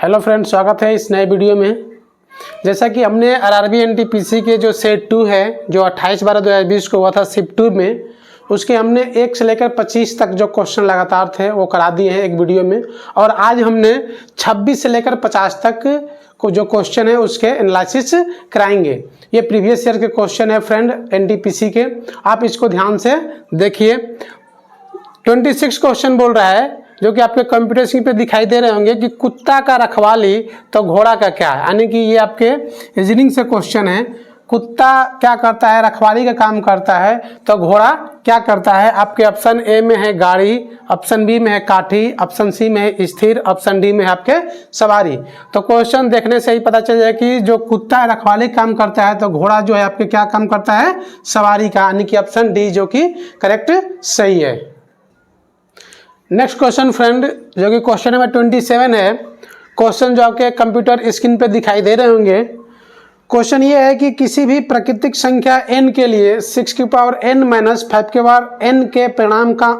Hello friends, स्वागत है इस नए वीडियो में। जैसा कि हमने आरआरबी एनटीपीसी के जो सेट 2 है जो 28/12/2020 को हुआ था शिफ्ट 2 में, उसके हमने 1 से लेकर 25 तक जो क्वेश्चन लगातार थे वो करा दिए हैं एक वीडियो में। और आज हमने 26 से लेकर 50 तक को जो क्वेश्चन है उसके एनालिसिस कराएंगे। ये प्रीवियस ईयर के क्वेश्चन है फ्रेंड एनटीपीसी के, आप इसको ध्यान से देखिए। 26 क्वेश्चन बोल रहा है जो कि आपके कंप्यूटर स्क्रीन पे दिखाई दे रहे होंगे कि कुत्ता का रखवाली तो घोड़ा का क्या है, यानी कि ये आपके रीजनिंग से क्वेश्चन है। कुत्ता क्या करता है, रखवाली का काम करता है, तो घोड़ा क्या करता है। आपके ऑप्शन ए में है गाड़ी, ऑप्शन बी में है काठी, ऑप्शन सी में है स्थिर, ऑप्शन डी में है आपके सवारी। तो क्वेश्चन देखने से ही पता चल जाए कि जो कुत्ता है रखवाली काम करता है, तो घोड़ा जो है आपके क्या काम करता है, सवारी का, यानी कि ऑप्शन डी जो कि करेक्ट सही है। नेक्स्ट क्वेश्चन फ्रेंड जो कि क्वेश्चन नंबर 27 है। क्वेश्चन जो आपके कंप्यूटर स्क्रीन पे दिखाई दे रहे होंगे। क्वेश्चन ये है कि किसी भी प्राकृतिक संख्या n के लिए 6 की पावर n माइनस 5 के पावर n के परिणाम का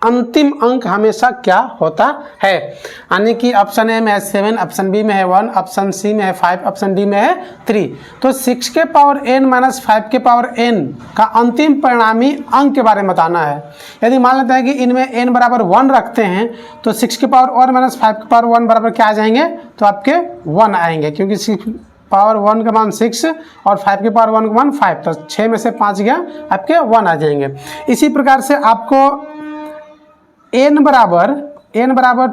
अंतिम अंक हमेशा क्या होता है। यानी कि ऑप्शन ए में है 7, ऑप्शन बी में है 1, ऑप्शन सी में है 5, ऑप्शन डी में है 3। तो 6 के पावर n माइनस 5 के पावर n का अंतिम परिणामी अंक के बारे में बताना है। यदि मान लेते हैं कि इनमें n बराबर 1 रखते हैं तो 6 के पावर 1 माइनस 5 के पावर 1 बराबर क्या आ जाएंगे, तो आपके 1 आएंगे, क्योंकि 6 पावर 1 का मान 6 और 5 के पावर 1 का मान 5, तो 6 में से 5 गया आपके 1 आ जाएंगे। इसी प्रकार से आपको n बराबर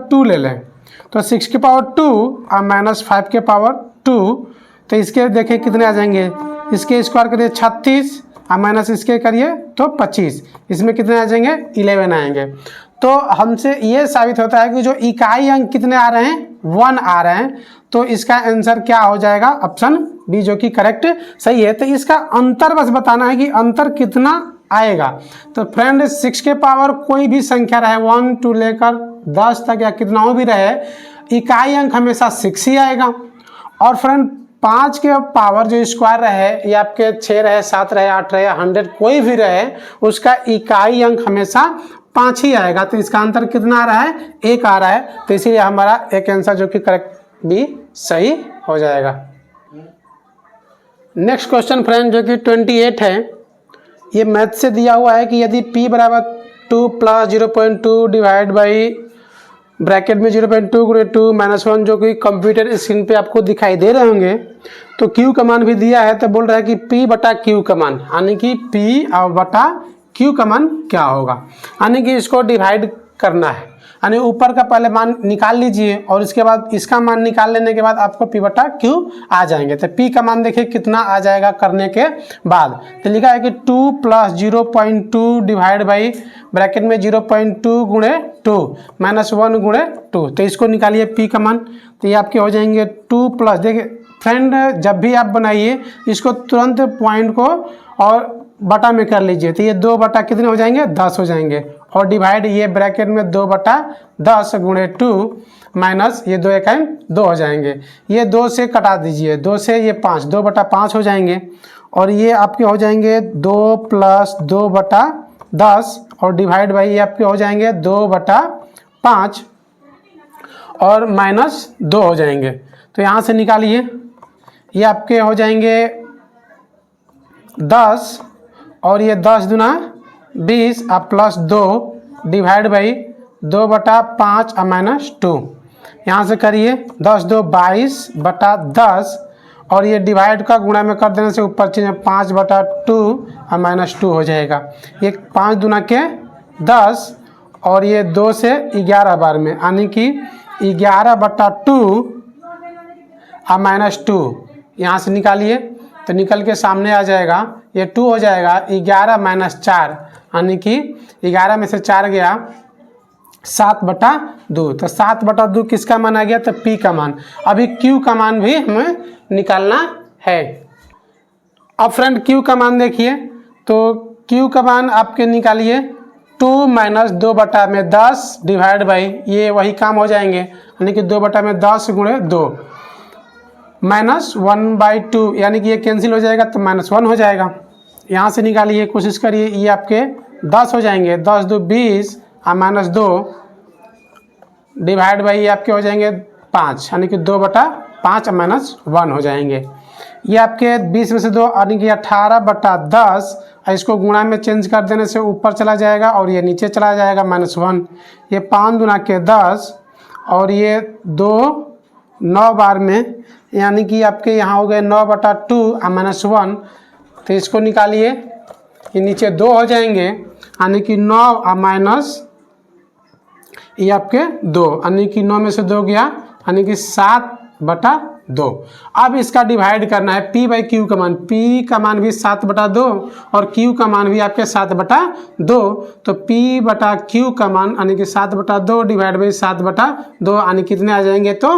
2 ले लें तो 6 के पावर 2 और माइनस 5 के पावर 2, तो इसके देखिए कितने आ जाएंगे, इसके स्क्वायर करिए 36 और माइनस इसके करिए तो 25, इसमें कितने आ जाएंगे 11 आएंगे। तो हमसे ये साबित होता है कि जो इकाई अंक कितने आ रहे हैं, 1 आ रहे हैं। तो इसका आंसर क्या हो जाएगा, ऑप्शन बी जो कि करेक्ट सही है। तो इसका अंतर बस बताना है कि अंतर कितना आएगा। तो फ्रेंड 6 के पावर कोई भी संख्या रहे 1 to लेकर 10 तक या कितना भी रहे, इकाई अंक हमेशा 6 ही आएगा। और फ्रेंड 5 के पावर जो स्क्वायर रहे या आपके 6 रहे, 7 रहे, 8 रहे, 100 कोई भी रहे, उसका इकाई अंक हमेशा 5 ही आएगा। तो इसका अंतर कितना आ रहा है, 1 आ रहा है। तो इसीलिए हमारा एक आंसर जो कि करेक्ट भी सही हो जाएगा। नेक्स्ट क्वेश्चन फ्रेंड जो कि 28 है। ये मैथ से दिया हुआ है कि यदि p बराबर 2 प्लस 0.2 डिवाइड बाई ब्रैकेट में 0.2 गुणे 2 माइनस 1 जो कि कंप्यूटर स्क्रीन पे आपको दिखाई दे रहे होंगे, तो q का मान भी दिया है। तो बोल रहा है कि p बटा q का मान, यानी कि p और बटा q का मान क्या होगा, यानी कि इसको डिवाइड करना है। यानी ऊपर का पहले मान निकाल लीजिए और इसके बाद इसका मान निकाल लेने के बाद आपको p बटा q आ जाएंगे। तो p का मान देखिए कितना आ जाएगा करने के बाद। तो लिखा है कि 2 प्लस 0.2 डिवाइड बाई ब्रैकेट में 0.2 गुणे 2 माइनस 1 गुणे 2। तो इसको निकालिए p का मान, तो ये आपके हो जाएंगे 2 प्लस, देखिए फ्रेंड जब भी आप बनाइए इसको तुरंत पॉइंट को और बटा में कर लीजिए। तो ये 2 बटा कितने हो जाएंगे, 10 हो जाएंगे। और डिवाइड ये ब्रैकेट में 2 बटा 10 गुणे 2 माइनस ये 2 1 2 हो जाएंगे। ये 2 से कटा दीजिए, 2 से ये 5, 2 बटा 5 हो जाएंगे। और ये आपके हो जाएंगे 2 प्लस 2 बटा 10 और डिवाइड बाई ये आपके हो जाएंगे 2 बटा 5 और माइनस 2 हो जाएंगे। तो यहाँ से निकालिए, ये आपके हो जाएंगे 10 और ये 10 दूना 20 और प्लस 2 डिवाइड बाई 2 बटा 5 और माइनस 2। यहाँ से करिए 10 2 22 बटा 10 और ये डिवाइड का गुणा में कर देने से ऊपर चीज़ 5 बटा 2 और माइनस 2 हो जाएगा। ये 5 दूना के 10 और ये 2 से 11 बार में, यानी कि 11 बटा 2 और माइनस 2। यहाँ से निकालिए तो निकल के सामने आ जाएगा, ये 2 हो जाएगा 11 माइनस 4, यानी कि 11 में से 4 गया 7 बटा 2। तो 7 बटा 2 किसका मान आ गया, तो p का मान। अभी q का मान भी हमें निकालना है। अब फ्रेंड q का मान देखिए, तो q का मान आपके निकालिए 2 माइनस 2 बटा में 10 डिवाइड बाई ये वही काम हो जाएंगे, यानी कि 2 बटा में 10 गुणे 2 माइनस 1/2, यानी कि ये कैंसिल हो जाएगा तो माइनस 1 हो जाएगा। यहाँ से निकालिए, कोशिश करिए, ये आपके 10 हो जाएंगे, 10 2 20 और माइनस 2 डिवाइड बाई ये आपके हो जाएंगे 5 यानी कि 2/5 -1 हो जाएंगे। ये आपके 20 में से 2 यानी कि 18/10, इसको गुणा में चेंज कर देने से ऊपर चला जाएगा और ये नीचे चला जाएगा -1। ये 5 दूना के 10 और ये 2 9 बार में, यानी कि आपके यहाँ हो गए 9/2 -1। तो इसको निकालिए, ये नीचे 2 हो जाएंगे यानी कि 9 माइनस ये आपके 2 यानी कि 9 में से 2 गया यानी कि 7/2। अब इसका डिवाइड करना है p/q का मान। p का मान भी 7/2 और q का मान भी आपके 7/2। तो p/q का मान यानी कि 7/2 डिवाइड बाई 7/2 यानी कितने आ जाएंगे, तो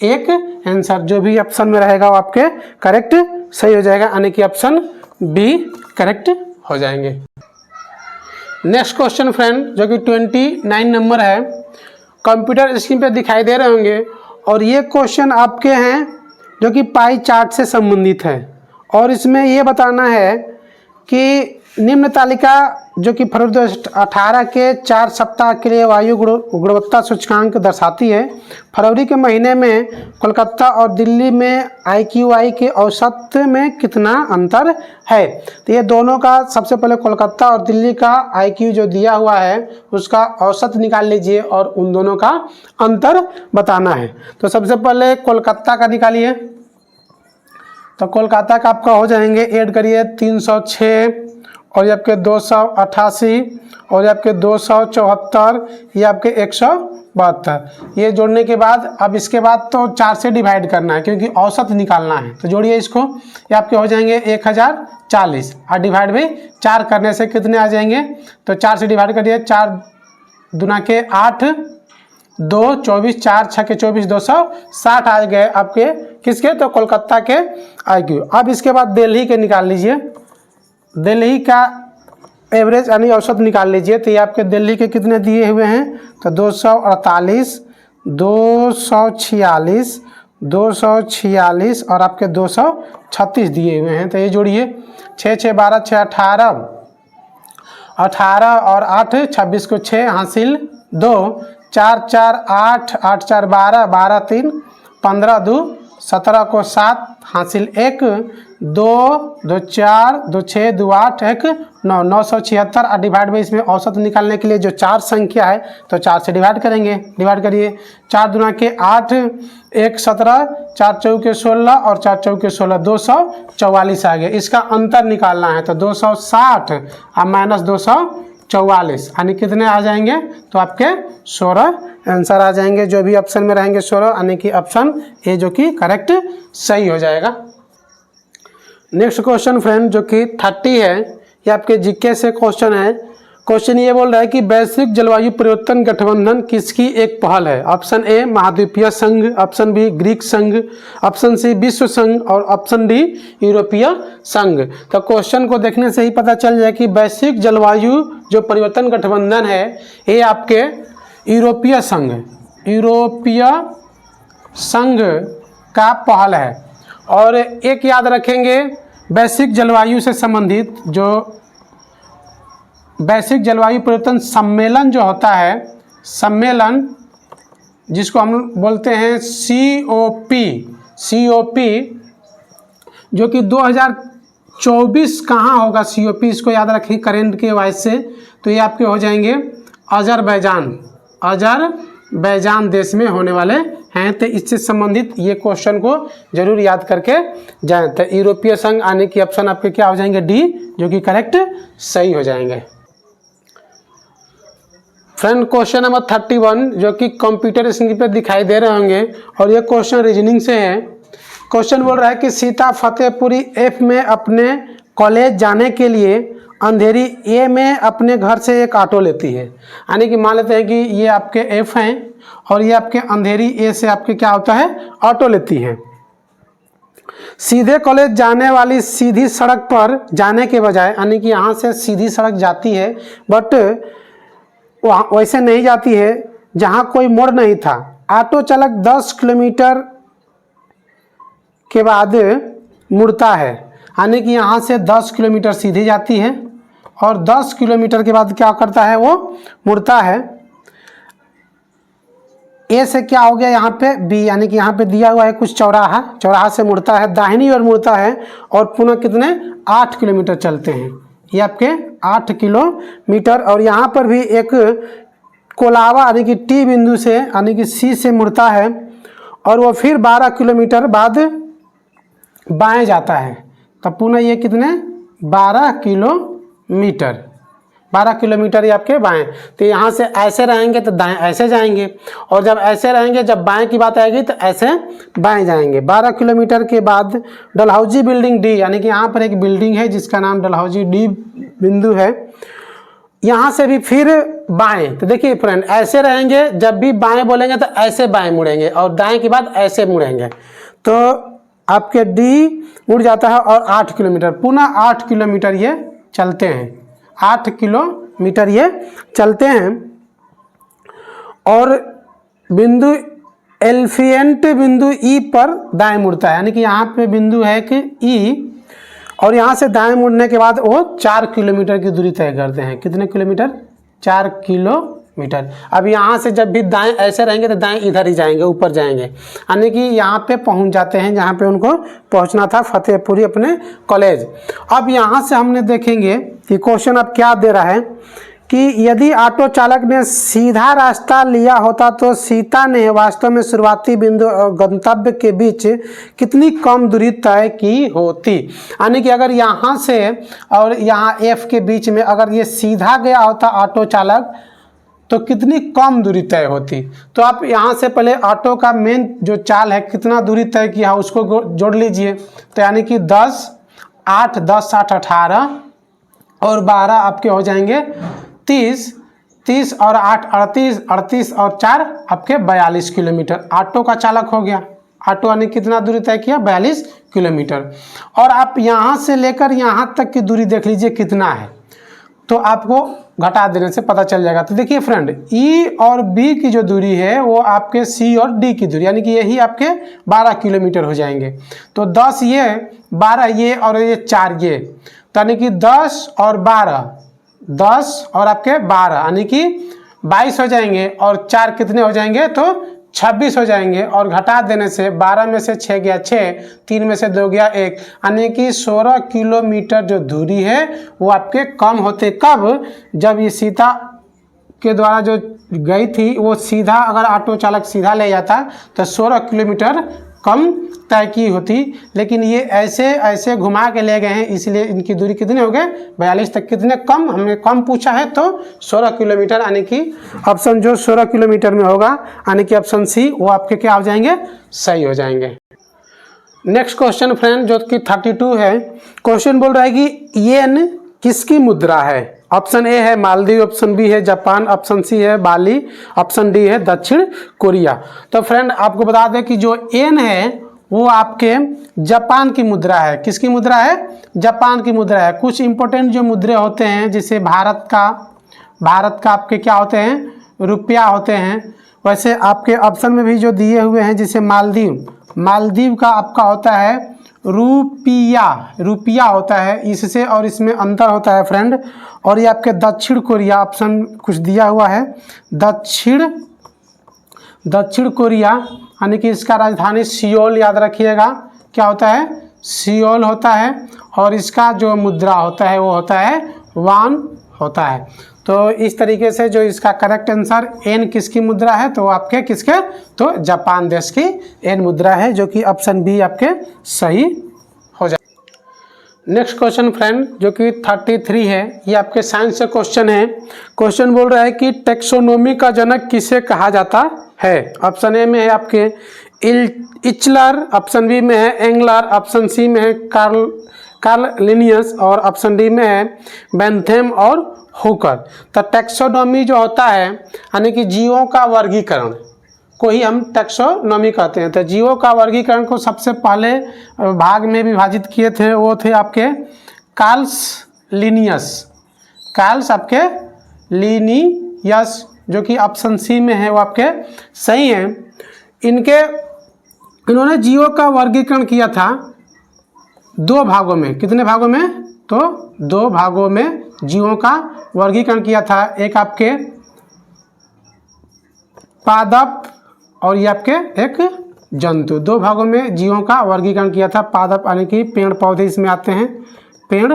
एक आंसर जो भी ऑप्शन में रहेगा वो आपके करेक्ट सही हो जाएगा, यानी कि ऑप्शन बी करेक्ट हो जाएंगे। नेक्स्ट क्वेश्चन फ्रेंड जो कि 29 नंबर है, कंप्यूटर स्क्रीन पे दिखाई दे रहे होंगे और ये क्वेश्चन आपके हैं जो कि पाई चार्ट से संबंधित है। और इसमें ये बताना है कि निम्न तालिका जो कि फरवरी 2018 के 4 सप्ताह के लिए वायु गुणवत्ता सूचकांक दर्शाती है। फरवरी के महीने में कोलकाता और दिल्ली में IQI के औसत में कितना अंतर है। तो ये दोनों का सबसे पहले कोलकाता और दिल्ली का IQ जो दिया हुआ है उसका औसत निकाल लीजिए और उन दोनों का अंतर बताना है। तो सबसे पहले कोलकाता का निकालिए। तो कोलकाता का आपका हो जाएंगे, ऐड करिए 306 और ये आपके 288 और ये आपके 274, ये आपके 172। ये जोड़ने के बाद अब इसके बाद तो 4 से डिवाइड करना है क्योंकि औसत निकालना है। तो जोड़िए इसको, ये आपके हो जाएंगे 1040 और डिवाइड बाई 4 करने से कितने आ जाएंगे, तो 4 से डिवाइड करिए, 4 दूना के 8, 2 24, 4 6 के 24, 260 आ गए आपके किसके, तो कोलकाता के IQ। अब इसके बाद दिल्ली के निकाल लीजिए, दिल्ली का एवरेज यानी औसत निकाल लीजिए। तो ये आपके दिल्ली के कितने दिए हुए हैं, तो 248, 246, 246 और आपके 236 दिए हुए हैं। तो ये जोड़िए, 6 6 12, 6 18, 18 और 8 26 को 6 हासिल 2, 4 4 8, 8 4 12, 12 3 15, 2 17 को 7 हासिल 1, 2 2 4 2 6 2 8 1 9, 976 और डिवाइड बाई इसमें औसत निकालने के लिए जो 4 संख्या है तो 4 से डिवाइड करेंगे। डिवाइड करिए, 4 दूना के 8, 1 17, 4 चौके 16 और 4 चौके 16, 244 आ गया। इसका अंतर निकालना है तो 260 और माइनस 244 यानी कितने आ जाएंगे, तो आपके 16 आंसर आ जाएंगे। जो भी ऑप्शन में रहेंगे 16 यानी कि ऑप्शन ए जो कि करेक्ट सही हो जाएगा। नेक्स्ट क्वेश्चन फ्रेंड जो कि 30 है, ये आपके जीके से क्वेश्चन है। क्वेश्चन ये बोल रहा है कि वैश्विक जलवायु परिवर्तन गठबंधन किसकी एक पहल है। ऑप्शन ए महाद्वीपीय संघ, ऑप्शन बी ग्रीक संघ, ऑप्शन सी विश्व संघ और ऑप्शन डी यूरोपीय संघ। तो क्वेश्चन को देखने से ही पता चल जाए कि वैश्विक जलवायु जो परिवर्तन गठबंधन है ये आपके यूरोपीय संघ का पहल है। और एक याद रखेंगे, वैश्विक जलवायु से संबंधित जो वैश्विक जलवायु परिवर्तन सम्मेलन जो होता है, सम्मेलन जिसको हम बोलते हैं COP जो कि 2024 कहाँ होगा COP, इसको याद रखें करेंट के वाइज से। तो ये आपके हो जाएंगे अजरबैजान देश में होने वाले हैं। तो इससे संबंधित ये क्वेश्चन को जरूर याद करके जाएं। तो यूरोपीय संघ आने की ऑप्शन आपके क्या हो जाएंगे, डी जो कि करेक्ट सही हो जाएंगे। फ्रेंड क्वेश्चन नंबर 31 जो कि कंप्यूटर स्क्रीन पे दिखाई दे रहे होंगे और ये क्वेश्चन रीजनिंग से है। क्वेश्चन बोल रहा है कि सीता फतेहपुरी F में अपने कॉलेज जाने के लिए अंधेरी A में अपने घर से एक ऑटो लेती है। यानी कि मान लेते हैं कि ये आपके F हैं और ये आपके अंधेरी A से आपके क्या होता है, ऑटो लेती है। सीधे कॉलेज जाने वाली सीधी सड़क पर जाने के बजाय, यानी कि यहाँ से सीधी सड़क जाती है बट वैसे नहीं जाती है जहाँ कोई मोड़ नहीं था। ऑटो चालक 10 किलोमीटर के बाद मुड़ता है, यानी कि यहाँ से 10 किलोमीटर सीधी जाती है और 10 किलोमीटर के बाद क्या करता है, वो मुड़ता है। ए से क्या हो गया यहाँ पे बी, यानी कि यहाँ पे दिया हुआ है कुछ चौराहा, चौराहा से मुड़ता है, दाहिनी ओर मुड़ता है और पुनः कितने 8 किलोमीटर चलते हैं। ये आपके 8 किलोमीटर। और यहाँ पर भी एक कोलावा यानी कि टी बिंदु से यानी कि सी से मुड़ता है और वो फिर 12 किलोमीटर बाद बाएं जाता है। तब पुनः ये कितने 12 किलोमीटर, 12 किलोमीटर ये आपके बाएं। तो यहाँ से ऐसे रहेंगे तो दाएं ऐसे जाएंगे, और जब ऐसे रहेंगे जब बाएं की बात आएगी तो ऐसे बाएं जाएंगे। 12 किलोमीटर के बाद डलहौजी बिल्डिंग डी, यानी कि यहाँ पर एक बिल्डिंग है जिसका नाम डलहौजी डी बिंदु है। यहाँ से भी फिर बाएं, तो देखिए फ्रेंड ऐसे रहेंगे, जब भी बाएं बोलेंगे तो ऐसे बाएं मुड़ेंगे और दाएं की बात ऐसे मुड़ेंगे, तो आपके डी मुड़ जाता है और 8 किलोमीटर, पुनः 8 किलोमीटर ये चलते हैं, 8 किलोमीटर ये चलते हैं। और बिंदु एल्फियंट बिंदु ई पर दाएं मुड़ता है, यानी कि यहाँ पे बिंदु है कि ई, और यहाँ से दाएं मुड़ने के बाद वो 4 किलोमीटर की दूरी तय करते हैं। कितने किलोमीटर 4 किलोमीटर। अब यहाँ से जब भी दाएं ऐसे रहेंगे तो दाएं इधर ही जाएंगे, ऊपर जाएंगे, यानी कि यहाँ पे पहुँच जाते हैं जहाँ पे उनको पहुँचना था, फतेहपुरी अपने कॉलेज। अब यहाँ से हमने देखेंगे कि क्वेश्चन अब क्या दे रहा है कि यदि ऑटो चालक ने सीधा रास्ता लिया होता तो सीता ने वास्तव में शुरुआती बिंदु और गंतव्य के बीच कितनी कम दूरी तय की होती। यानी कि अगर यहाँ से और यहाँ एफ के बीच में अगर ये सीधा गया होता ऑटो चालक तो कितनी कम दूरी तय होती। तो आप यहाँ से पहले ऑटो का मेन जो चाल है कितना दूरी तय किया उसको जोड़ लीजिए। तो यानी कि 10, 8, 10, 8, 18 और 12 आपके हो जाएंगे 30, 30 और 8 38, 38 और 4 आपके 42 किलोमीटर ऑटो का चालक हो गया। ऑटो यानी कितना दूरी तय किया 42 किलोमीटर। और आप यहाँ से लेकर यहाँ तक की दूरी देख लीजिए कितना है, तो आपको घटा देने से पता चल जाएगा। तो देखिए फ्रेंड ई और बी की जो दूरी है वो आपके सी और डी की दूरी, यानी कि यही आपके 12 किलोमीटर हो जाएंगे। तो 10 ये, 12 ये और ये 4 ये, तो यानी कि 10 और 12, 10 और आपके 12 यानी कि 22 हो जाएंगे, और 4 कितने हो जाएंगे तो 26 हो जाएंगे। और घटा देने से 12 में से 6 गया 6, 3 में से 2 गया 1, यानी कि 16 किलोमीटर जो दूरी है वो आपके कम होते। कब? जब ये सीता के द्वारा जो गई थी वो सीधा, अगर ऑटो चालक सीधा ले जाता तो 16 किलोमीटर कम तय की होती, लेकिन ये ऐसे ऐसे घुमा के ले गए हैं, इसलिए इनकी दूरी कितने हो गए 42 तक। कितने कम? हमने कम पूछा है तो 16 किलोमीटर, यानी कि ऑप्शन जो 16 किलोमीटर में होगा यानी कि ऑप्शन सी वो आपके क्या हो जाएंगे, सही हो जाएंगे। नेक्स्ट क्वेश्चन फ्रेंड जो कि 32 है। क्वेश्चन बोल रहा है कि येन किसकी मुद्रा है। ऑप्शन ए है मालदीव, ऑप्शन बी है जापान, ऑप्शन सी है बाली, ऑप्शन डी है दक्षिण कोरिया। तो फ्रेंड आपको बता दें कि जो येन है वो आपके जापान की मुद्रा है। किसकी मुद्रा है? जापान की मुद्रा है। कुछ इंपॉर्टेंट जो मुद्रे होते हैं जैसे भारत का आपके क्या होते हैं, रुपया होते हैं। वैसे आपके ऑप्शन में भी जो दिए हुए हैं जैसे मालदीव का आपका होता है रुपया होता है, इससे और इसमें अंतर होता है फ्रेंड। और ये आपके दक्षिण कोरिया ऑप्शन कुछ दिया हुआ है, दक्षिण कोरिया यानी कि इसका राजधानी सियोल, याद रखिएगा क्या होता है, सियोल होता है। और इसका जो मुद्रा होता है वो होता है वान होता है। तो इस तरीके से जो इसका करेक्ट आंसर एन किसकी मुद्रा है, तो आपके किसके, तो जापान देश की एन मुद्रा है, जो कि ऑप्शन बी आपके सही हो जाए। नेक्स्ट क्वेश्चन फ्रेंड जो कि 33 है, ये आपके साइंस से क्वेश्चन है। क्वेश्चन बोल रहा है कि टैक्सोनॉमी का जनक किसे कहा जाता है। ऑप्शन ए में है आपके इचलर, ऑप्शन बी में है एंगलर, ऑप्शन सी में है कार्ल लिनियस और ऑप्शन डी में है बेंथम और हुकर। तो टैक्सोनॉमी जो होता है यानी कि जीवों का वर्गीकरण को ही हम टैक्सोनॉमी कहते हैं। तो जीवों का वर्गीकरण को सबसे पहले भाग में विभाजित किए थे वो थे आपके कार्ल्स आपके लिनियस, जो कि ऑप्शन सी में है वो आपके सही हैं। इन्होंने जीवों का वर्गीकरण किया था 2 भागों में। कितने भागों में? तो 2 भागों में जीवों का वर्गीकरण किया था। एक आपके पादप और ये आपके एक जंतु। दो भागों में जीवों का वर्गीकरण किया था। पादप यानी कि पेड़ पौधे इसमें आते हैं, पेड़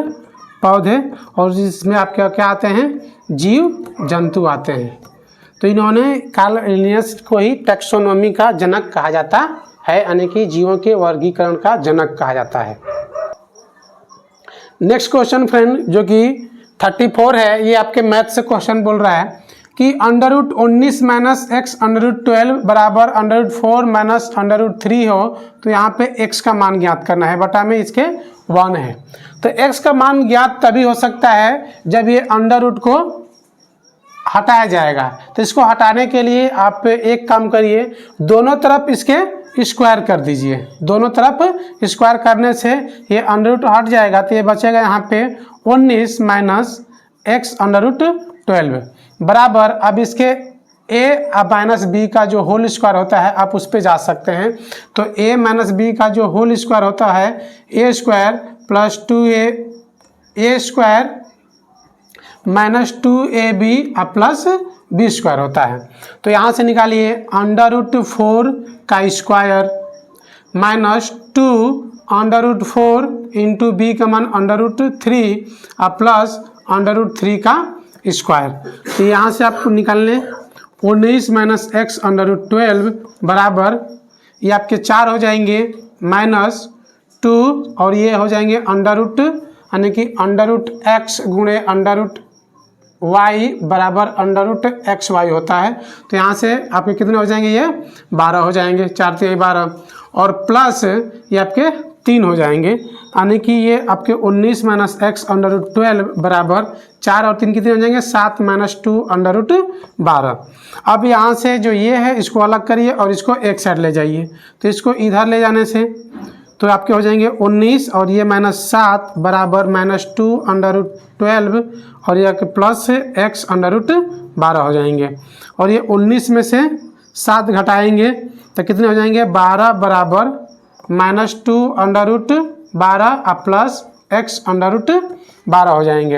पौधे, और इसमें आपके क्या आते हैं, जीव जंतु आते हैं। तो इन्होंने कार्ल लिनियस को ही टैक्सोनॉमी का जनक कहा जाता है, यानी कि जीवों के वर्गीकरण का जनक कहा जाता है। नेक्स्ट क्वेश्चन फ्रेंड जो कि 34 है, ये आपके मैथ से क्वेश्चन बोल रहा है कि √19 माइनस एक्स √12 बराबर √4 माइनस √3 हो, तो यहाँ पे x का मान ज्ञात करना है। बटा में इसके 1 है। तो x का मान ज्ञात तभी हो सकता है जब ये अंडर को हटाया जाएगा। तो इसको हटाने के लिए आप एक काम करिए, दोनों तरफ इसके स्क्वायर कर दीजिए। दोनों तरफ स्क्वायर करने से ये अंडर हट जाएगा, तो ये बचेगा यहाँ पे 19 माइनस एक्स √12 बराबर, अब इसके a माइनस बी का जो होल स्क्वायर होता है आप उस पर जा सकते हैं। तो a माइनस बी का जो होल स्क्वायर होता है a square plus 2a square minus 2ab plus b square होता है। तो यहाँ से निकालिए √4 का स्क्वायर माइनस 2 √4 इंटू बी का मान √3 प्लस √3 का स्क्वायर। तो यहाँ से आपको निकालने 19 माइनस एक्स √12 बराबर, ये आपके 4 हो जाएंगे माइनस 2 और ये हो जाएंगे √ यानी कि √x गुणे √y बराबर √xy होता है। तो यहाँ से आपके कितने हो जाएंगे, ये 12 हो जाएंगे, 4 3 12 और प्लस ये आपके 3 हो जाएंगे, यानी कि ये आपके 19 माइनस एक्स √12 बराबर 4 और 3 कितने हो जाएंगे, 7 माइनस 2 √12। अब यहाँ से जो ये है इसको अलग करिए और इसको एक साइड ले जाइए। तो इसको इधर ले जाने से तो आपके हो जाएंगे 19 और ये -7 बराबर -2 √12 और ये प्लस x √12 हो जाएंगे। और ये 19 में से 7 घटाएंगे तो कितने हो जाएंगे, 12 बराबर -2 √12 प्लस x √12 हो जाएंगे।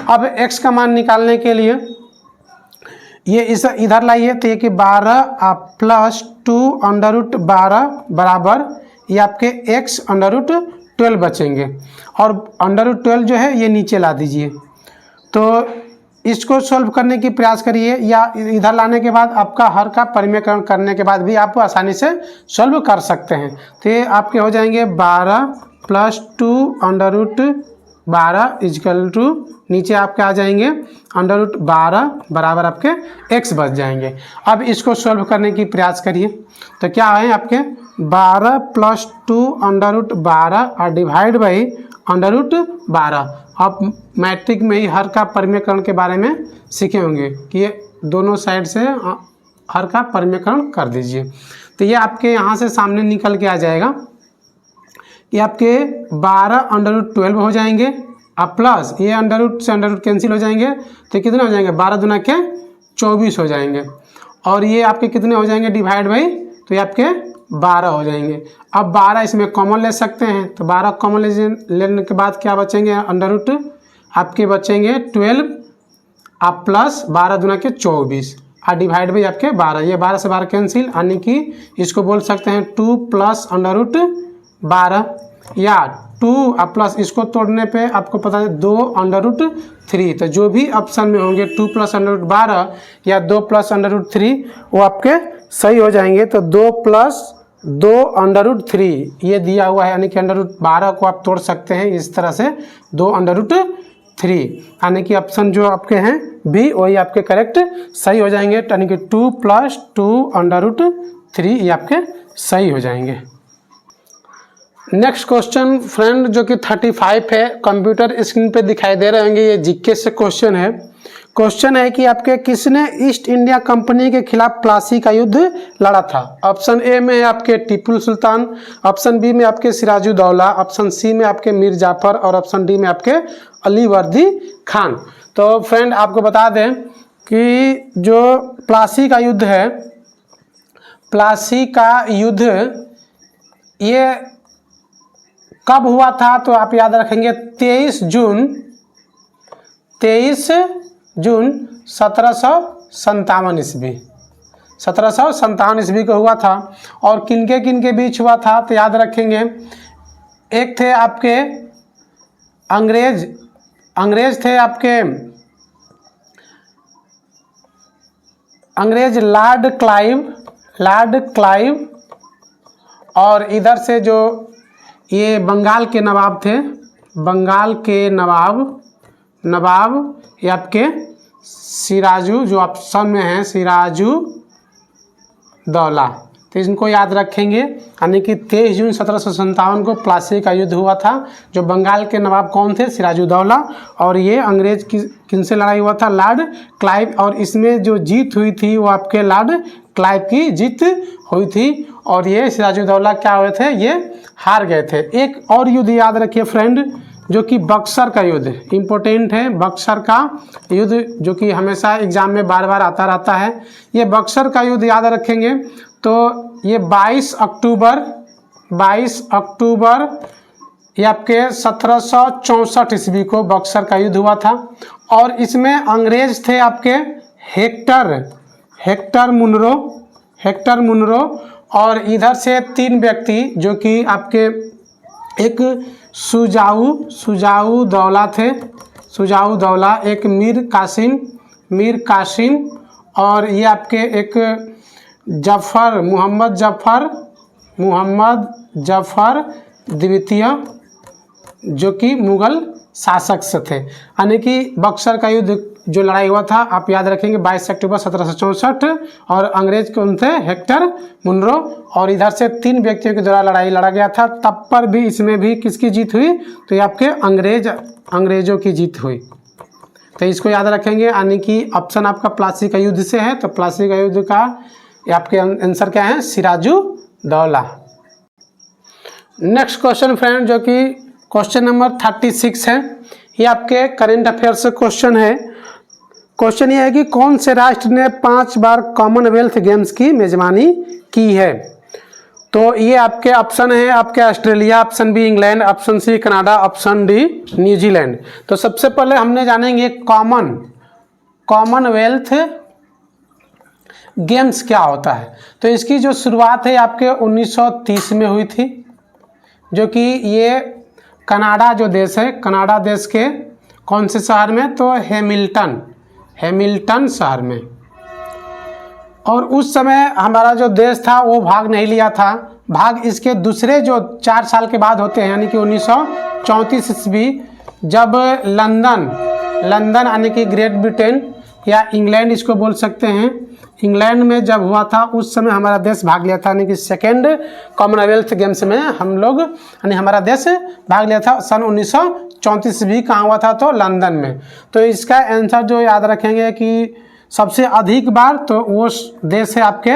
अब x का मान निकालने के लिए ये इस इधर लाइए, तो ये कि 12 प्लस 2 √12 बराबर ये आपके x √12 बचेंगे और √12 जो है ये नीचे ला दीजिए। तो इसको सॉल्व करने की प्रयास करिए, या इधर लाने के बाद आपका हर का परिमेयकरण करने के बाद भी आप आसानी से सॉल्व कर सकते हैं। तो ये आपके हो जाएंगे 12 प्लस 2 √12 इजकल टू नीचे आपके आ जाएंगे √12 बराबर आपके x बच जाएंगे। अब इसको सॉल्व करने की प्रयास करिए, तो क्या है आपके 12 प्लस 2 √12 और डिवाइड बाई √12। आप मैट्रिक में ही हर का परिमेयकरण के बारे में सीखे होंगे कि ये दोनों साइड से हर का परिमेयकरण कर दीजिए। तो ये आपके यहाँ से सामने निकल के आ जाएगा, ये आपके 12 √12 हो जाएंगे अब प्लस ये √ से √ कैंसिल हो जाएंगे, तो कितने हो जाएंगे, 12 दूना के 24 हो जाएंगे। और ये आपके कितने हो जाएंगे डिवाइड बाई, तो ये आपके 12 हो जाएंगे। अब 12 इसमें कॉमन ले सकते हैं, तो 12 कॉमन लेने के बाद क्या बचेंगे, √ आपके बचेंगे 12 आप प्लस 12 दूना के 24 और डिवाइड बाई आपके 12। ये 12 से 12 कैंसिल, यानी कि इसको बोल सकते हैं 2 प्लस √12 या 2 प्लस इसको तोड़ने पे आपको पता है 2 √3। तो जो भी ऑप्शन में होंगे 2 प्लस √12 या 2 प्लस √3 वो आपके सही हो जाएंगे। तो 2 प्लस 2 √3 ये दिया हुआ है, यानी कि √12 को आप तोड़ सकते हैं इस तरह से 2 √3, यानी कि ऑप्शन जो आपके हैं बी वही आपके करेक्ट सही हो जाएंगे। यानी कि 2 प्लस 2 √3 ये आपके सही हो जाएंगे। नेक्स्ट क्वेश्चन फ्रेंड जो कि 35 है, कंप्यूटर स्क्रीन पे दिखाई दे रहे होंगे, ये जीके से क्वेश्चन है। क्वेश्चन है कि आपके किसने ईस्ट इंडिया कंपनी के खिलाफ प्लासी का युद्ध लड़ा था। ऑप्शन ए में आपके टीपू सुल्तान, ऑप्शन बी में आपके सिराजुद्दौला, ऑप्शन सी में आपके मीर जाफर और ऑप्शन डी में आपके अली वर्दी खान। तो फ्रेंड आपको बता दें कि जो प्लासी का युद्ध है, प्लासी का युद्ध ये कब हुआ था, तो आप याद रखेंगे 23 जून 1757 ईस्वी। 1757 ईस्वी को हुआ था। और किनके बीच हुआ था तो याद रखेंगे, एक थे आपके अंग्रेज थे आपके अंग्रेज लॉर्ड क्लाइव, और इधर से जो ये बंगाल के नवाब थे, बंगाल के नवाब ये आपके सिराजू, जो ऑप्शन में है सिराजू दौला। तो इनको याद रखेंगे। यानी कि 23 जून 1757 को प्लासी का युद्ध हुआ था। जो बंगाल के नवाब कौन थे? सिराजुद्दौला। और ये अंग्रेज की किनसे लड़ाई हुआ था? Lord Clive. और इसमें जो जीत हुई थी वो आपके लॉर्ड क्लाइव की जीत हुई थी। और ये सिराजुद्दौला क्या हुए थे? ये हार गए थे। एक और युद्ध याद रखिए फ्रेंड, जो कि बक्सर का युद्ध इम्पोर्टेंट है। बक्सर का युद्ध जो कि हमेशा एग्जाम में बार बार आता रहता है। ये बक्सर का युद्ध याद रखेंगे तो ये 22 अक्टूबर ये आपके 1764 ईस्वी को बक्सर का युद्ध हुआ था। और इसमें अंग्रेज थे आपके हेक्टर मुनरो। और इधर से 3 व्यक्ति जो कि आपके एक सुजाऊ दौला थे, सुजाऊ दौला, एक मीर कासिम और ये आपके एक मोहम्मद जफर द्वितीय जो कि मुगल शासक से थे। यानी कि बक्सर का युद्ध जो लड़ाई हुआ था आप याद रखेंगे 22 अक्टूबर 1764। और अंग्रेज कौन थे? Hector Munro. और इधर से 3 व्यक्तियों के द्वारा लड़ाई लड़ा गया था। तब पर भी इसमें भी किसकी जीत हुई? तो ये आपके अंग्रेजों की जीत हुई। तो इसको याद रखेंगे। यानी कि ऑप्शन आपका प्लासी का युद्ध से है। तो प्लासी का युद्ध का आपके आंसर क्या है? सिराजुद्दौला। नेक्स्ट क्वेश्चन फ्रेंड, जो कि क्वेश्चन नंबर 36 है। ये आपके करेंट अफेयर्स से क्वेश्चन है। क्वेश्चन ये है कि कौन से राष्ट्र ने 5 बार कॉमनवेल्थ गेम्स की मेजबानी की है? तो ये आपके ऑप्शन है आपके Australia, option B England, option C Canada, option D New Zealand. तो सबसे पहले हमने जानेंगे कॉमनवेल्थ गेम्स क्या होता है। तो इसकी जो शुरुआत है आपके 1930 में हुई थी, जो कि ये कनाडा जो देश है, कनाडा देश के कौन से शहर में? तो हैमिल्टन शहर में। और उस समय हमारा जो देश था वो भाग नहीं लिया था। भाग इसके दूसरे जो 4 साल के बाद होते हैं, यानी कि 1934 ईस्वी, जब लंदन यानी कि ग्रेट ब्रिटेन या इंग्लैंड इसको बोल सकते हैं, इंग्लैंड में जब हुआ था उस समय हमारा देश भाग लिया था। यानी कि सेकेंड कॉमनवेल्थ गेम्स में हम लोग यानी हमारा देश भाग लिया था सन 1934 ईस्वी। कहाँ हुआ था? तो लंदन में। तो इसका आंसर जो याद रखेंगे कि सबसे अधिक बार, तो वो देश है आपके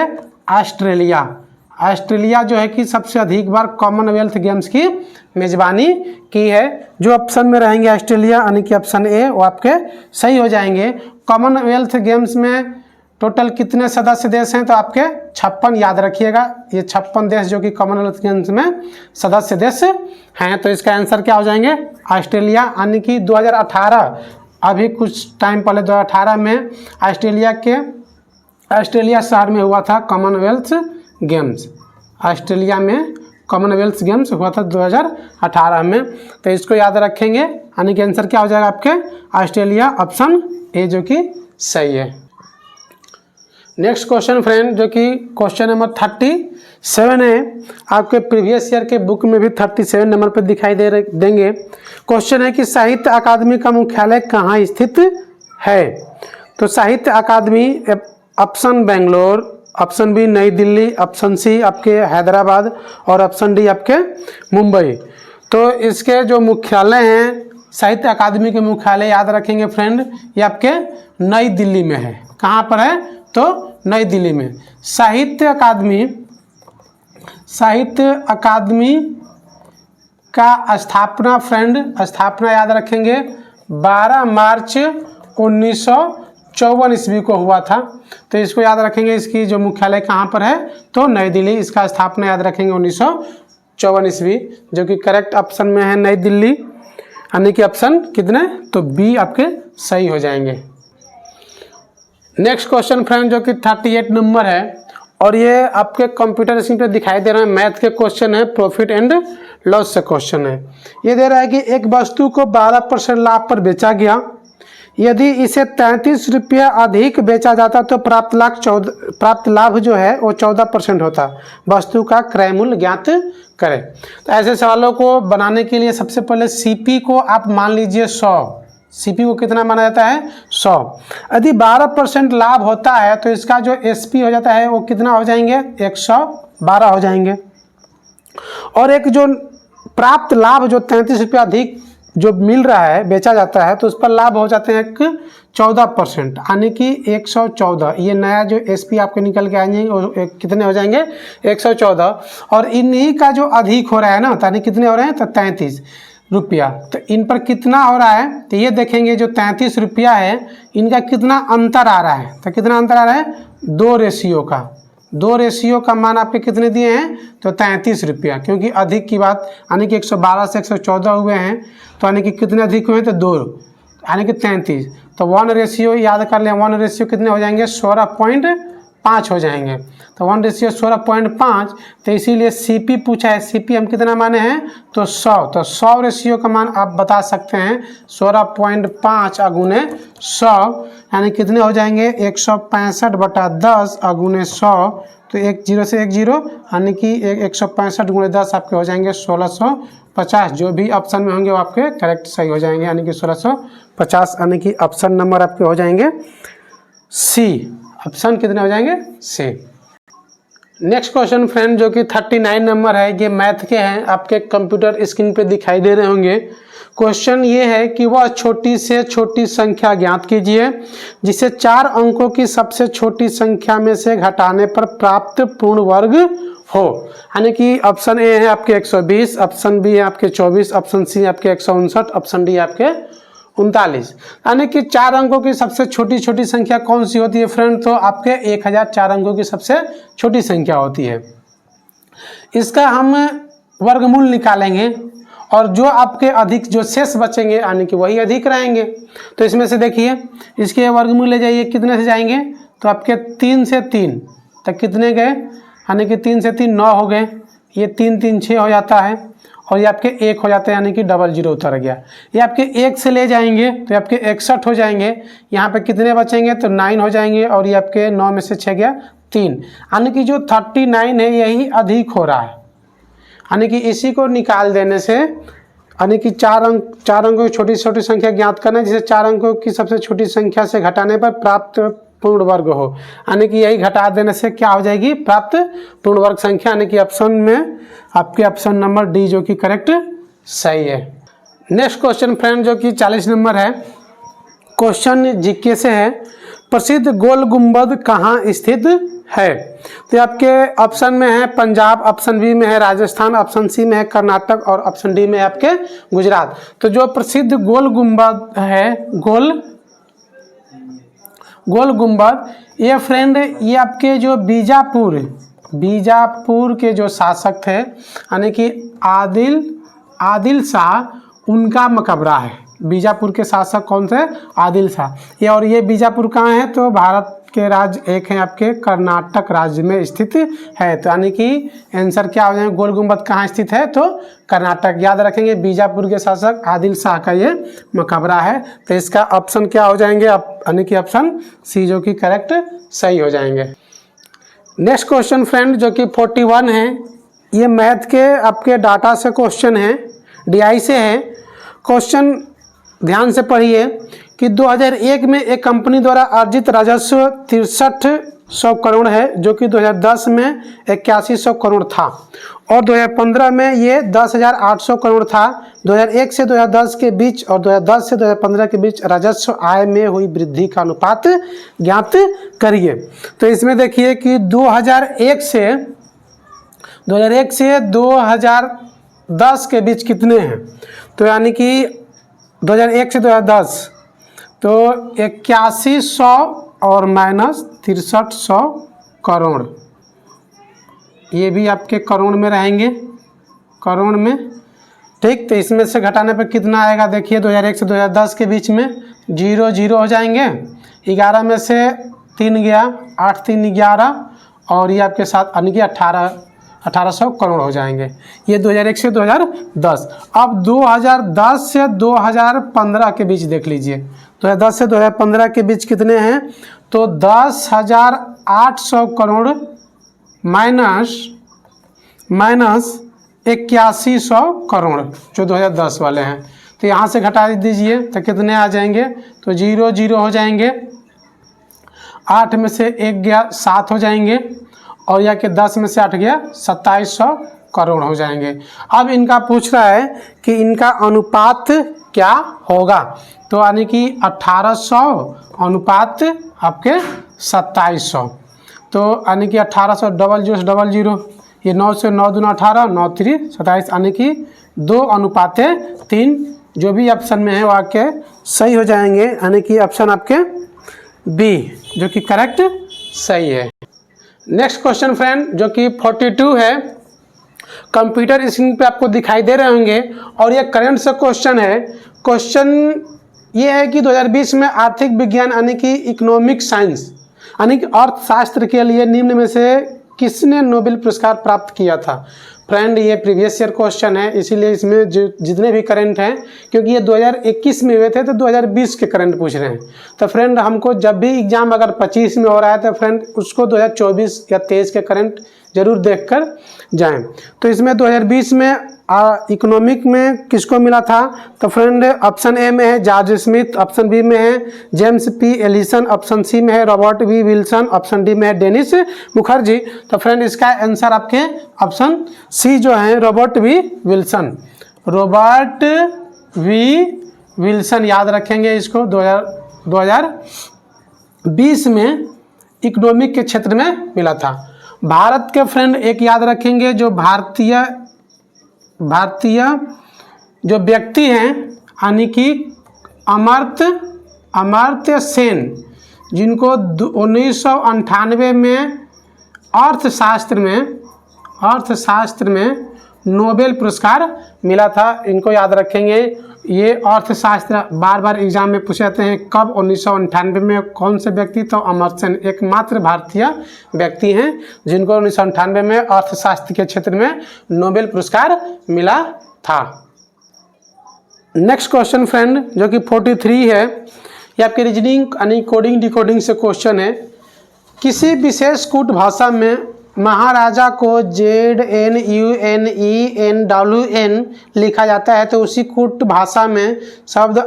ऑस्ट्रेलिया जो है कि सबसे अधिक बार कॉमनवेल्थ गेम्स की मेजबानी की है। जो ऑप्शन में रहेंगे ऑस्ट्रेलिया यानी कि ऑप्शन ए वो आपके सही हो जाएंगे। कॉमनवेल्थ गेम्स में टोटल कितने सदस्य देश हैं? तो आपके 56 याद रखिएगा। ये 56 देश जो कि कॉमनवेल्थ गेम्स में सदस्य देश हैं। तो इसका आंसर क्या हो जाएंगे? ऑस्ट्रेलिया। यानी कि 2018 अभी कुछ टाइम पहले 2018 में ऑस्ट्रेलिया शहर में हुआ था कॉमनवेल्थ गेम्स। ऑस्ट्रेलिया में कॉमनवेल्थ गेम्स हुआ था 2018 में। तो इसको याद रखेंगे। यानी कि आंसर क्या हो जाएगा आपके? ऑस्ट्रेलिया, ऑप्शन ए जो कि सही है। नेक्स्ट क्वेश्चन फ्रेंड, जो कि क्वेश्चन नंबर 37 है। आपके प्रीवियस ईयर के बुक में भी 37 नंबर पर दिखाई देंगे। क्वेश्चन है कि साहित्य अकादमी का मुख्यालय कहाँ स्थित है? तो साहित्य अकादमी ऑप्शन बेंगलोर, ऑप्शन बी नई दिल्ली, ऑप्शन सी आपके हैदराबाद और ऑप्शन डी आपके मुंबई। तो इसके जो मुख्यालय हैं, साहित्य अकादमी के मुख्यालय याद रखेंगे फ्रेंड, ये आपके नई दिल्ली में है। कहाँ पर है? तो नई दिल्ली में। साहित्य अकादमी का स्थापना फ्रेंड, स्थापना याद रखेंगे 12 मार्च 1954 ईस्वी को हुआ था। तो इसको याद रखेंगे। इसकी जो मुख्यालय कहाँ पर है? तो नई दिल्ली। इसका स्थापना याद रखेंगे 1954 ईस्वी, जो कि करेक्ट ऑप्शन में है नई दिल्ली। यानी कि ऑप्शन कितने? तो बी आपके सही हो जाएंगे। नेक्स्ट क्वेश्चन फ्रेंड जो कि 38 नंबर है और ये आपके कंप्यूटर स्क्रीन पे दिखाई दे रहा है, मैथ के क्वेश्चन है, प्रॉफिट एंड लॉस से क्वेश्चन है। ये दे रहा है कि एक वस्तु को 12% लाभ पर बेचा गया, यदि इसे 33 रुपया अधिक बेचा जाता तो प्राप्त लाभ जो है वो 14% होता। वस्तु का क्रय मूल्य ज्ञात करें। तो ऐसे सवालों को बनाने के लिए सबसे पहले सीपी को आप मान लीजिए 100। सीपी को कितना माना जाता है? 100। यदि 12% लाभ होता है तो इसका जो एसपी हो जाता है वो कितना हो जाएंगे? 112 हो जाएंगे। और एक जो प्राप्त लाभ जो 33 रुपया अधिक जो मिल रहा है, बेचा जाता है, तो उस पर लाभ हो जाते हैं 14%, यानी कि 114। ये नया जो एसपी आपके निकल के आएंगे वो कितने हो जाएंगे? 114। और इन्हीं का जो अधिक हो रहा है ना, यानी कितने हो रहे हैं? तो 33 रुपया। तो इन पर कितना हो रहा है? तो ये देखेंगे जो 33 रुपया है इनका कितना अंतर आ रहा है। तो कितना अंतर आ रहा है? 2 रेशियो का। 2 रेशियो का मान आपके कितने दिए हैं? तो 33 रुपया, क्योंकि अधिक की बात, यानी कि 112 से 114 हुए हैं, तो यानी कि कितने अधिक हुए हैं? तो 2, यानी कि 33। तो 1 रेशियो याद कर लें, 1 रेशियो कितने हो जाएंगे? 16.5 हो जाएंगे। तो 1 रेशियो 16.5। तो इसीलिए सीपी पूछा है, सीपी हम कितना माने हैं? तो 100। तो 100 रेशियो का मान आप बता सकते हैं 16.5 अगुने 100, यानी कितने हो जाएंगे? 165/10 अगुने 100। तो 1 0 से 1 0, यानी कि 165 गुणे 10 आपके हो जाएंगे 1650। जो भी ऑप्शन में होंगे वो आपके करेक्ट सही हो जाएंगे, यानी कि 1650, यानी कि ऑप्शन नंबर आपके हो जाएंगे सी। ऑप्शन कितने हो जाएंगे? सी। नेक्स्ट क्वेश्चन फ्रेंड जो कि 39 नंबर है, ये मैथ के हैं, आपके कंप्यूटर स्क्रीन पे दिखाई दे रहे होंगे। क्वेश्चन ये है कि वह छोटी से छोटी संख्या ज्ञात कीजिए जिसे 4 अंकों की सबसे छोटी संख्या में से घटाने पर प्राप्त पूर्ण वर्ग हो। यानी कि ऑप्शन ए है आपके 120, ऑप्शन बी है आपके 24, ऑप्शन सी है आपके 159, ऑप्शन डी आपके 39। यानी कि 4 अंकों की सबसे छोटी छोटी संख्या कौन सी होती है फ्रेंड? तो आपके 1000 4 अंकों की सबसे छोटी संख्या होती है। इसका हम वर्गमूल निकालेंगे और जो आपके अधिक जो शेष बचेंगे यानी कि वही अधिक रहेंगे। तो इसमें से देखिए, इसके वर्गमूल ले जाइए, कितने से जाएंगे? तो आपके 3 से 3 तक कितने गए? यानी कि 3 से 3 9 हो गए। ये 3 3 6 हो जाता है और ये आपके 1 हो जाते हैं, यानी कि डबल 0 उतर गया। ये आपके 1 से ले जाएंगे तो आपके 61 हो जाएंगे। यहाँ पे कितने बचेंगे? तो 9 हो जाएंगे। और ये आपके 9 में से 6 गया 3, यानी कि जो 39 है यही अधिक हो रहा है। यानी कि इसी को निकाल देने से, यानी कि 4 अंकों की छोटी छोटी संख्या ज्ञात करना है जिसे 4 अंकों की सबसे छोटी संख्या से घटाने पर प्राप्त पूर्ण वर्ग हो। यानी कि यही घटा देने से क्या हो जाएगी? प्राप्त पूर्ण वर्ग संख्या। यानी कि ऑप्शन में आपके ऑप्शन नंबर डी जो कि करेक्ट सही है। नेक्स्ट क्वेश्चन फ्रेंड जो कि 40 नंबर है, क्वेश्चन जीके से है। प्रसिद्ध गोल गुंबद कहाँ स्थित है? तो आपके ऑप्शन में है पंजाब, ऑप्शन बी में है राजस्थान, ऑप्शन सी में है कर्नाटक और ऑप्शन डी में है आपके गुजरात। तो जो प्रसिद्ध गोल गुंबद है, गोल गुंबद, ये फ्रेंड ये आपके जो बीजापुर के जो शासक थे, यानी कि आदिल शाह, उनका मकबरा है। बीजापुर के शासक कौन से? आदिल शाह। ये और ये बीजापुर कहाँ है? तो भारत के राज्य एक है आपके कर्नाटक राज्य में स्थित है। तो यानी कि आंसर क्या हो जाएगा? गोल गुंबद कहाँ स्थित है? तो कर्नाटक। याद रखेंगे बीजापुर के शासक आदिल शाह का ये मकबरा है। तो इसका ऑप्शन क्या हो जाएंगे? यानी कि ऑप्शन सी जो कि करेक्ट सही हो जाएंगे। नेक्स्ट क्वेश्चन फ्रेंड जो कि 41 है, ये मैथ के आपके डाटा से क्वेश्चन है, DI से है। क्वेश्चन ध्यान से पढ़िए कि 2001 में एक कंपनी द्वारा अर्जित राजस्व 6300 करोड़ है, जो कि 2010 में 8100 करोड़ था और 2015 में ये 10,800 करोड़ था। 2001 से 2010 के बीच और 2010 से 2015 के बीच राजस्व आय में हुई वृद्धि का अनुपात ज्ञात करिए। तो इसमें देखिए कि 2001 से 2010 के बीच कितने हैं? तो यानी कि 2001 से 2010 तो 8100 और माइनस 6300 करोड़, ये भी आपके करोड़ में रहेंगे, करोड़ में। ठीक, तो इसमें से घटाने पर कितना आएगा? देखिए 2001 से 2010 के बीच में 0 0 हो जाएंगे। 11 में से 3 गया 8 3 11 और ये आपके साथ यानी कि 1800 करोड़ हो जाएंगे। ये 2001 से 2010। अब 2010 से 2015 के बीच देख लीजिए, 2010 से 2015 के बीच कितने हैं, तो 10,800 करोड़ माइनस 8100 करोड़ जो 2010 वाले हैं। तो यहाँ से घटा दीजिए तो कितने आ जाएंगे, तो 0 0 हो जाएंगे, 8 में से 1 गया 7 हो जाएंगे और या कि 10 में से 8 गया 2700 करोड़ हो जाएंगे। अब इनका पूछ रहा है कि इनका अनुपात क्या होगा, तो यानी कि 1800 अनुपात आपके 2700, तो यानी कि 1800 डबल जीरो, ये 9 से 9 दूना 18, 9 3 27, यानी कि 2:3 जो भी ऑप्शन में है वो आपके सही हो जाएंगे, यानी कि ऑप्शन आपके बी जो कि करेक्ट सही है। नेक्स्ट क्वेश्चन फ्रेंड जो कि 42 है, कंप्यूटर स्क्रीन पे आपको दिखाई दे रहे होंगे और ये करंट से क्वेश्चन है। क्वेश्चन ये है कि 2020 में आर्थिक विज्ञान यानी कि इकोनॉमिक साइंस यानी कि अर्थशास्त्र के लिए निम्न में से किसने नोबेल पुरस्कार प्राप्त किया था। फ्रेंड ये प्रीवियस ईयर क्वेश्चन है, इसीलिए इसमें जो जितने भी करंट हैं, क्योंकि ये 2021 में हुए थे तो 2020 के करंट पूछ रहे हैं। तो फ्रेंड हमको जब भी एग्जाम अगर 25 में हो रहा है तो फ्रेंड उसको 2024 या 23 के करंट जरूर देखकर जाएं। तो इसमें 2020 में इकोनॉमिक में किसको मिला था, तो फ्रेंड ऑप्शन ए में है जॉर्ज स्मिथ, ऑप्शन बी में है James P Ellison, option C में है Robert V Wilson, option D में है डेनिस मुखर्जी। तो फ्रेंड इसका आंसर आपके ऑप्शन सी जो है Robert V Wilson, Robert V Wilson याद रखेंगे इसको। 2020 में इकोनॉमिक के क्षेत्र में मिला था। भारत के फ्रेंड एक याद रखेंगे, जो भारतीय जो व्यक्ति हैं यानी कि अमर्त्य सेन, जिनको 1998 में अर्थशास्त्र में नोबेल पुरस्कार मिला था, इनको याद रखेंगे। ये अर्थशास्त्र बार बार एग्जाम में पूछे जाते हैं, कब 1998 में कौन से व्यक्ति, तो अमर्त्य सेन एकमात्र भारतीय व्यक्ति हैं जिनको 1998 में अर्थशास्त्र के क्षेत्र में नोबेल पुरस्कार मिला था। नेक्स्ट क्वेश्चन फ्रेंड जो कि 43 है, ये आपके रीजनिंग यानी कोडिंग डिकोडिंग से क्वेश्चन है। किसी विशेष कूट भाषा में महाराजा को ZNUNENWN लिखा जाता है, तो उसी कूट भाषा में शब्द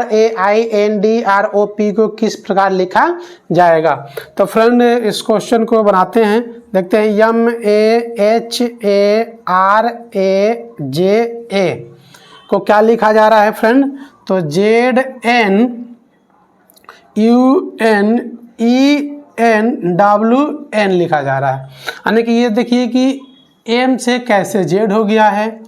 RAINDROP को किस प्रकार लिखा जाएगा। तो फ्रेंड इस क्वेश्चन को बनाते हैं, देखते हैं। MAHARAJA को क्या लिखा जा रहा है फ्रेंड, तो ZNUNENWN लिखा जा रहा है। यानी कि ये देखिए कि M से कैसे Z हो गया है,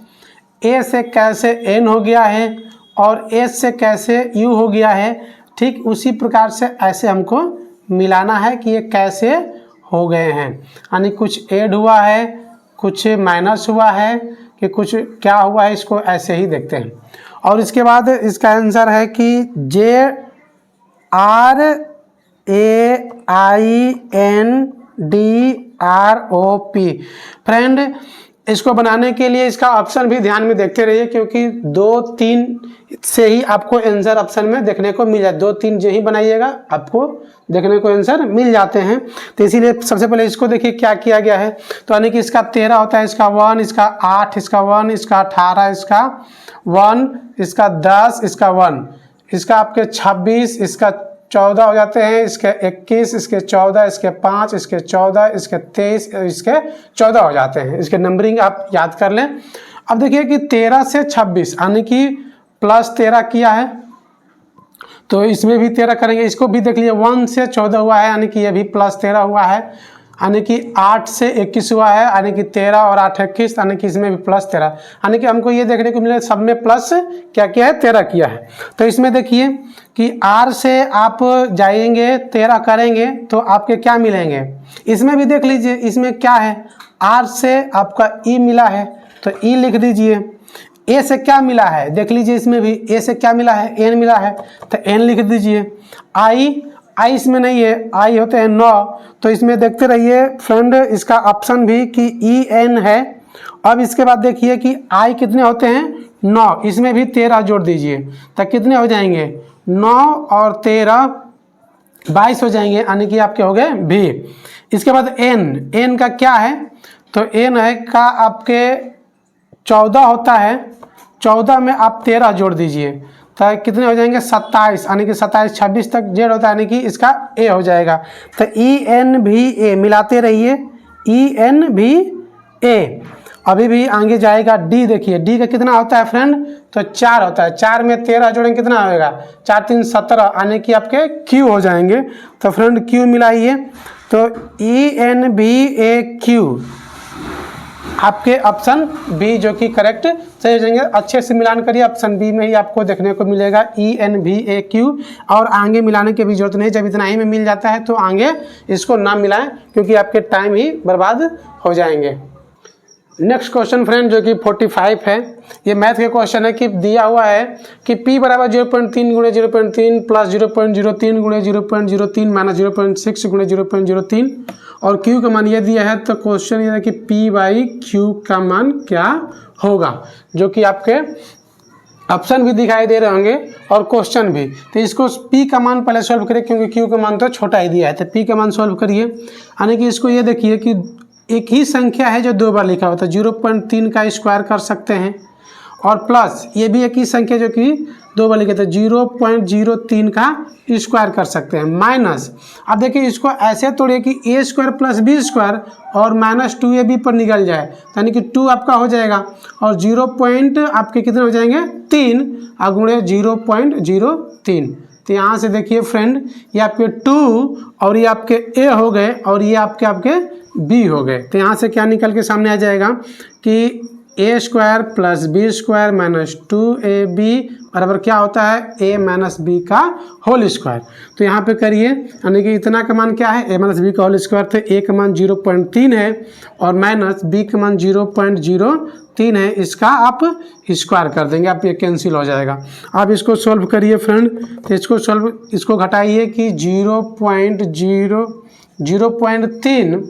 A से कैसे N हो गया है और S से कैसे U हो गया है। ठीक उसी प्रकार से ऐसे हमको मिलाना है कि ये कैसे हो गए हैं, यानी कुछ ऐड हुआ है, कुछ माइनस हुआ है, कि कुछ क्या हुआ है, इसको ऐसे ही देखते हैं। और इसके बाद इसका आंसर है कि JRAINDROP। फ्रेंड इसको बनाने के लिए इसका ऑप्शन भी ध्यान में देखते रहिए, क्योंकि 2 3 से ही आपको आंसर ऑप्शन में देखने को मिल जाए। 2 3 जो ही बनाइएगा आपको देखने को आंसर मिल जाते हैं। तो इसीलिए सबसे पहले इसको देखिए क्या किया गया है। तो यानी कि इसका 13 होता है, इसका 1, इसका 8, इसका 1, इसका 18, इसका 1, इसका 10, इसका 1, इसका आपके 26, इसका 14 हो जाते हैं, इसके 21, इसके 14, इसके 5, इसके 14, इसके 23, इसके 14 हो जाते हैं। इसके नंबरिंग आप याद कर लें। अब देखिए कि 13 से 26 यानी कि प्लस 13 किया है, तो इसमें भी 13 करेंगे। इसको भी देख लीजिए, 1 से 14 हुआ है, यानी कि ये भी प्लस 13 हुआ है। यानी कि 8 से 21 हुआ है, यानी कि 13 और 8 21, यानी कि इसमें भी प्लस 13, यानी कि हमको ये देखने को मिला सब में प्लस क्या किया है, 13 किया है। तो इसमें देखिए कि R से आप जाएंगे 13 करेंगे तो आपके क्या मिलेंगे। इसमें भी देख लीजिए, इसमें क्या है, R से आपका E मिला है तो E लिख दीजिए। A से क्या मिला है देख लीजिए, इसमें भी A से क्या मिला है, N मिला है तो N लिख दीजिए। आई इसमें नहीं है, आई होते हैं 9, तो इसमें देखते रहिए फ्रेंड इसका ऑप्शन भी कि EN है। अब इसके बाद देखिए कि आई कितने होते हैं 9, इसमें भी 13 जोड़ दीजिए तो कितने हो जाएंगे 9 और 13 22 हो जाएंगे, यानी कि आपके हो गए भी। इसके बाद एन का क्या है, तो एन है का आपके 14 होता है, 14 में आप 13 जोड़ दीजिए तो कितने हो जाएंगे 27, यानी कि 27 26 तक जेड होता है, यानी कि इसका ए हो जाएगा। तो ENVA मिलाते रहिए, ENVA। अभी भी आगे जाएगा डी, देखिए डी का कितना होता है फ्रेंड, तो 4 होता है, 4 में 13 जोड़ेंगे कितना होगा 4 3 17, यानी कि आपके क्यू हो जाएंगे। तो फ्रेंड क्यू मिलाइए, तो ENVAQ आपके ऑप्शन बी जो कि करेक्ट सही हो जाएंगे। अच्छे से मिलान करिए, ऑप्शन बी में ही आपको देखने को मिलेगा ENVAQ, और आगे मिलाने की भी जरूरत नहीं, जब इतना ही में मिल जाता है तो आगे इसको ना मिलाएं क्योंकि आपके टाइम ही बर्बाद हो जाएंगे। नेक्स्ट क्वेश्चन फ्रेंड जो कि 45 है, ये मैथ के क्वेश्चन है कि दिया हुआ है कि P बराबर 0.3 गुणे 0.3 प्लस 0.03 गुणे 0.03 माइनस 0.6 गुणे 0.03 और Q का मान ये दिया है। तो क्वेश्चन ये है कि P/Q का मान क्या होगा, जो कि आपके ऑप्शन भी दिखाई दे रहे होंगे और क्वेश्चन भी। तो इसको P का मान पहले सॉल्व करिए क्योंकि Q का मान तो छोटा ही दिया है, तो P का मान सॉल्व करिए। यानी कि इसको ये देखिए कि एक ही संख्या है जो 2 बार लिखा हुआ था, 0.3 का स्क्वायर कर सकते हैं, और प्लस ये भी एक ही संख्या जो कि 2 बार लिखे थे 0.03 का स्क्वायर कर सकते हैं, माइनस अब देखिए इसको ऐसे तोड़िए कि A² प्लस B² और माइनस 2AB पर निकल जाए, यानी कि 2 आपका हो जाएगा और 0 पॉइंट आपके कितने हो जाएंगे 3 गुणे 0.03। तो यहाँ से देखिए फ्रेंड ये आपके 2 और ये आपके A हो गए और ये आपके B हो गए। तो यहाँ से क्या निकल के सामने आ जाएगा कि A² plus B² minus 2AB बराबर क्या होता है A माइनस B का होल स्क्वायर। तो यहाँ पे करिए, यानी कि इतना का मान क्या है A माइनस B का होल स्क्वायर, तो A का मान 0.3 है और माइनस B का मान 0.03 है, इसका आप स्क्वायर कर देंगे, आप ये कैंसिल हो जाएगा। आप इसको सॉल्व करिए फ्रेंड, तो इसको घटाइए कि 0.3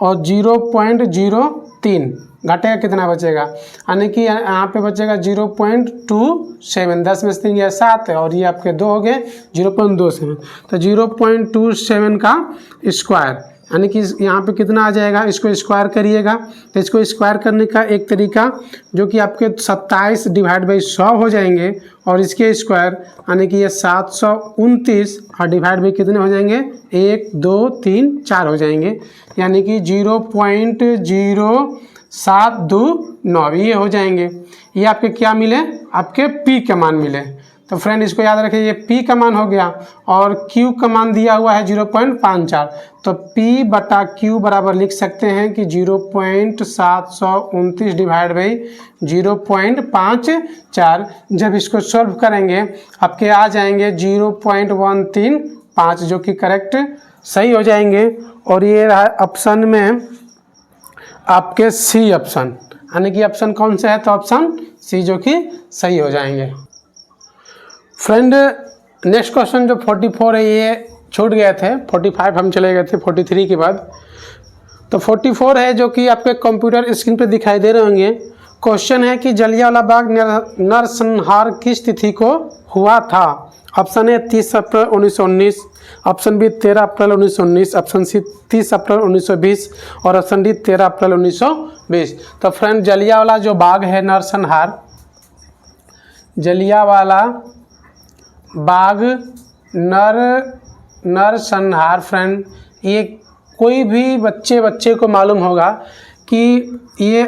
और 0.03 घटेगा कितना बचेगा, यानी कि यहाँ पे बचेगा 0.27, 10 में से 3 या 7 है और ये आपके 2 हो गए 0.27, तो 0.27 का स्क्वायर, यानी कि यहाँ पे कितना आ जाएगा, इसको स्क्वायर करिएगा। तो इसको स्क्वायर करने का एक तरीका जो कि आपके 27 डिवाइड बाई 100 हो जाएंगे और इसके स्क्वायर यानी कि ये 729 और डिवाइड बाई कितने हो जाएंगे 1 2 3 4 हो जाएंगे, यानी कि 0.0729 ये हो जाएंगे। ये आपके क्या मिले, आपके P का मान मिले। तो फ्रेंड इसको याद रखिए, ये P का मान हो गया और Q का मान दिया हुआ है 0.54, तो P/Q बराबर लिख सकते हैं कि 0.729 डिवाइड बाई 0.54। जब इसको सॉल्व करेंगे आपके आ जाएंगे 0.135 जो कि करेक्ट सही हो जाएंगे। और ये रहा ऑप्शन में आपके सी ऑप्शन, यानी कि ऑप्शन कौन सा है, तो ऑप्शन सी जो कि सही हो जाएंगे। फ्रेंड नेक्स्ट क्वेश्चन जो 44 है ये छूट गए थे, 45 हम चले गए थे 43 के बाद। तो 44 है जो कि आपके कंप्यूटर स्क्रीन पे दिखाई दे रहे होंगे। क्वेश्चन है कि जलियांवाला बाग नरसंहार किस तिथि को हुआ था। Option A 30 April 1919, option B 13 April 1919, option C 30 April 1920 और ऑप्शन डी 13 अप्रैल 1920। तो फ्रेंड जलियांवाला जो बाग है नरसंहार, जलियांवाला बाग नरसंहार फ्रेंड, ये कोई भी बच्चे को मालूम होगा कि ये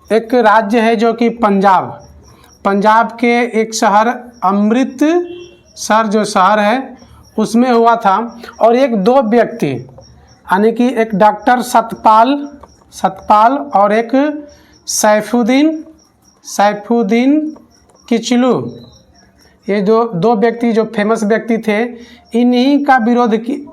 एक राज्य है जो कि पंजाब के एक शहर अमृतसर जो शहर है उसमें हुआ था। और एक 2 व्यक्ति यानी कि एक डॉक्टर सतपाल और एक सैफुद्दीन किचलू, ये जो 2 व्यक्ति जो फेमस व्यक्ति थे, इन्हीं का विरोध की,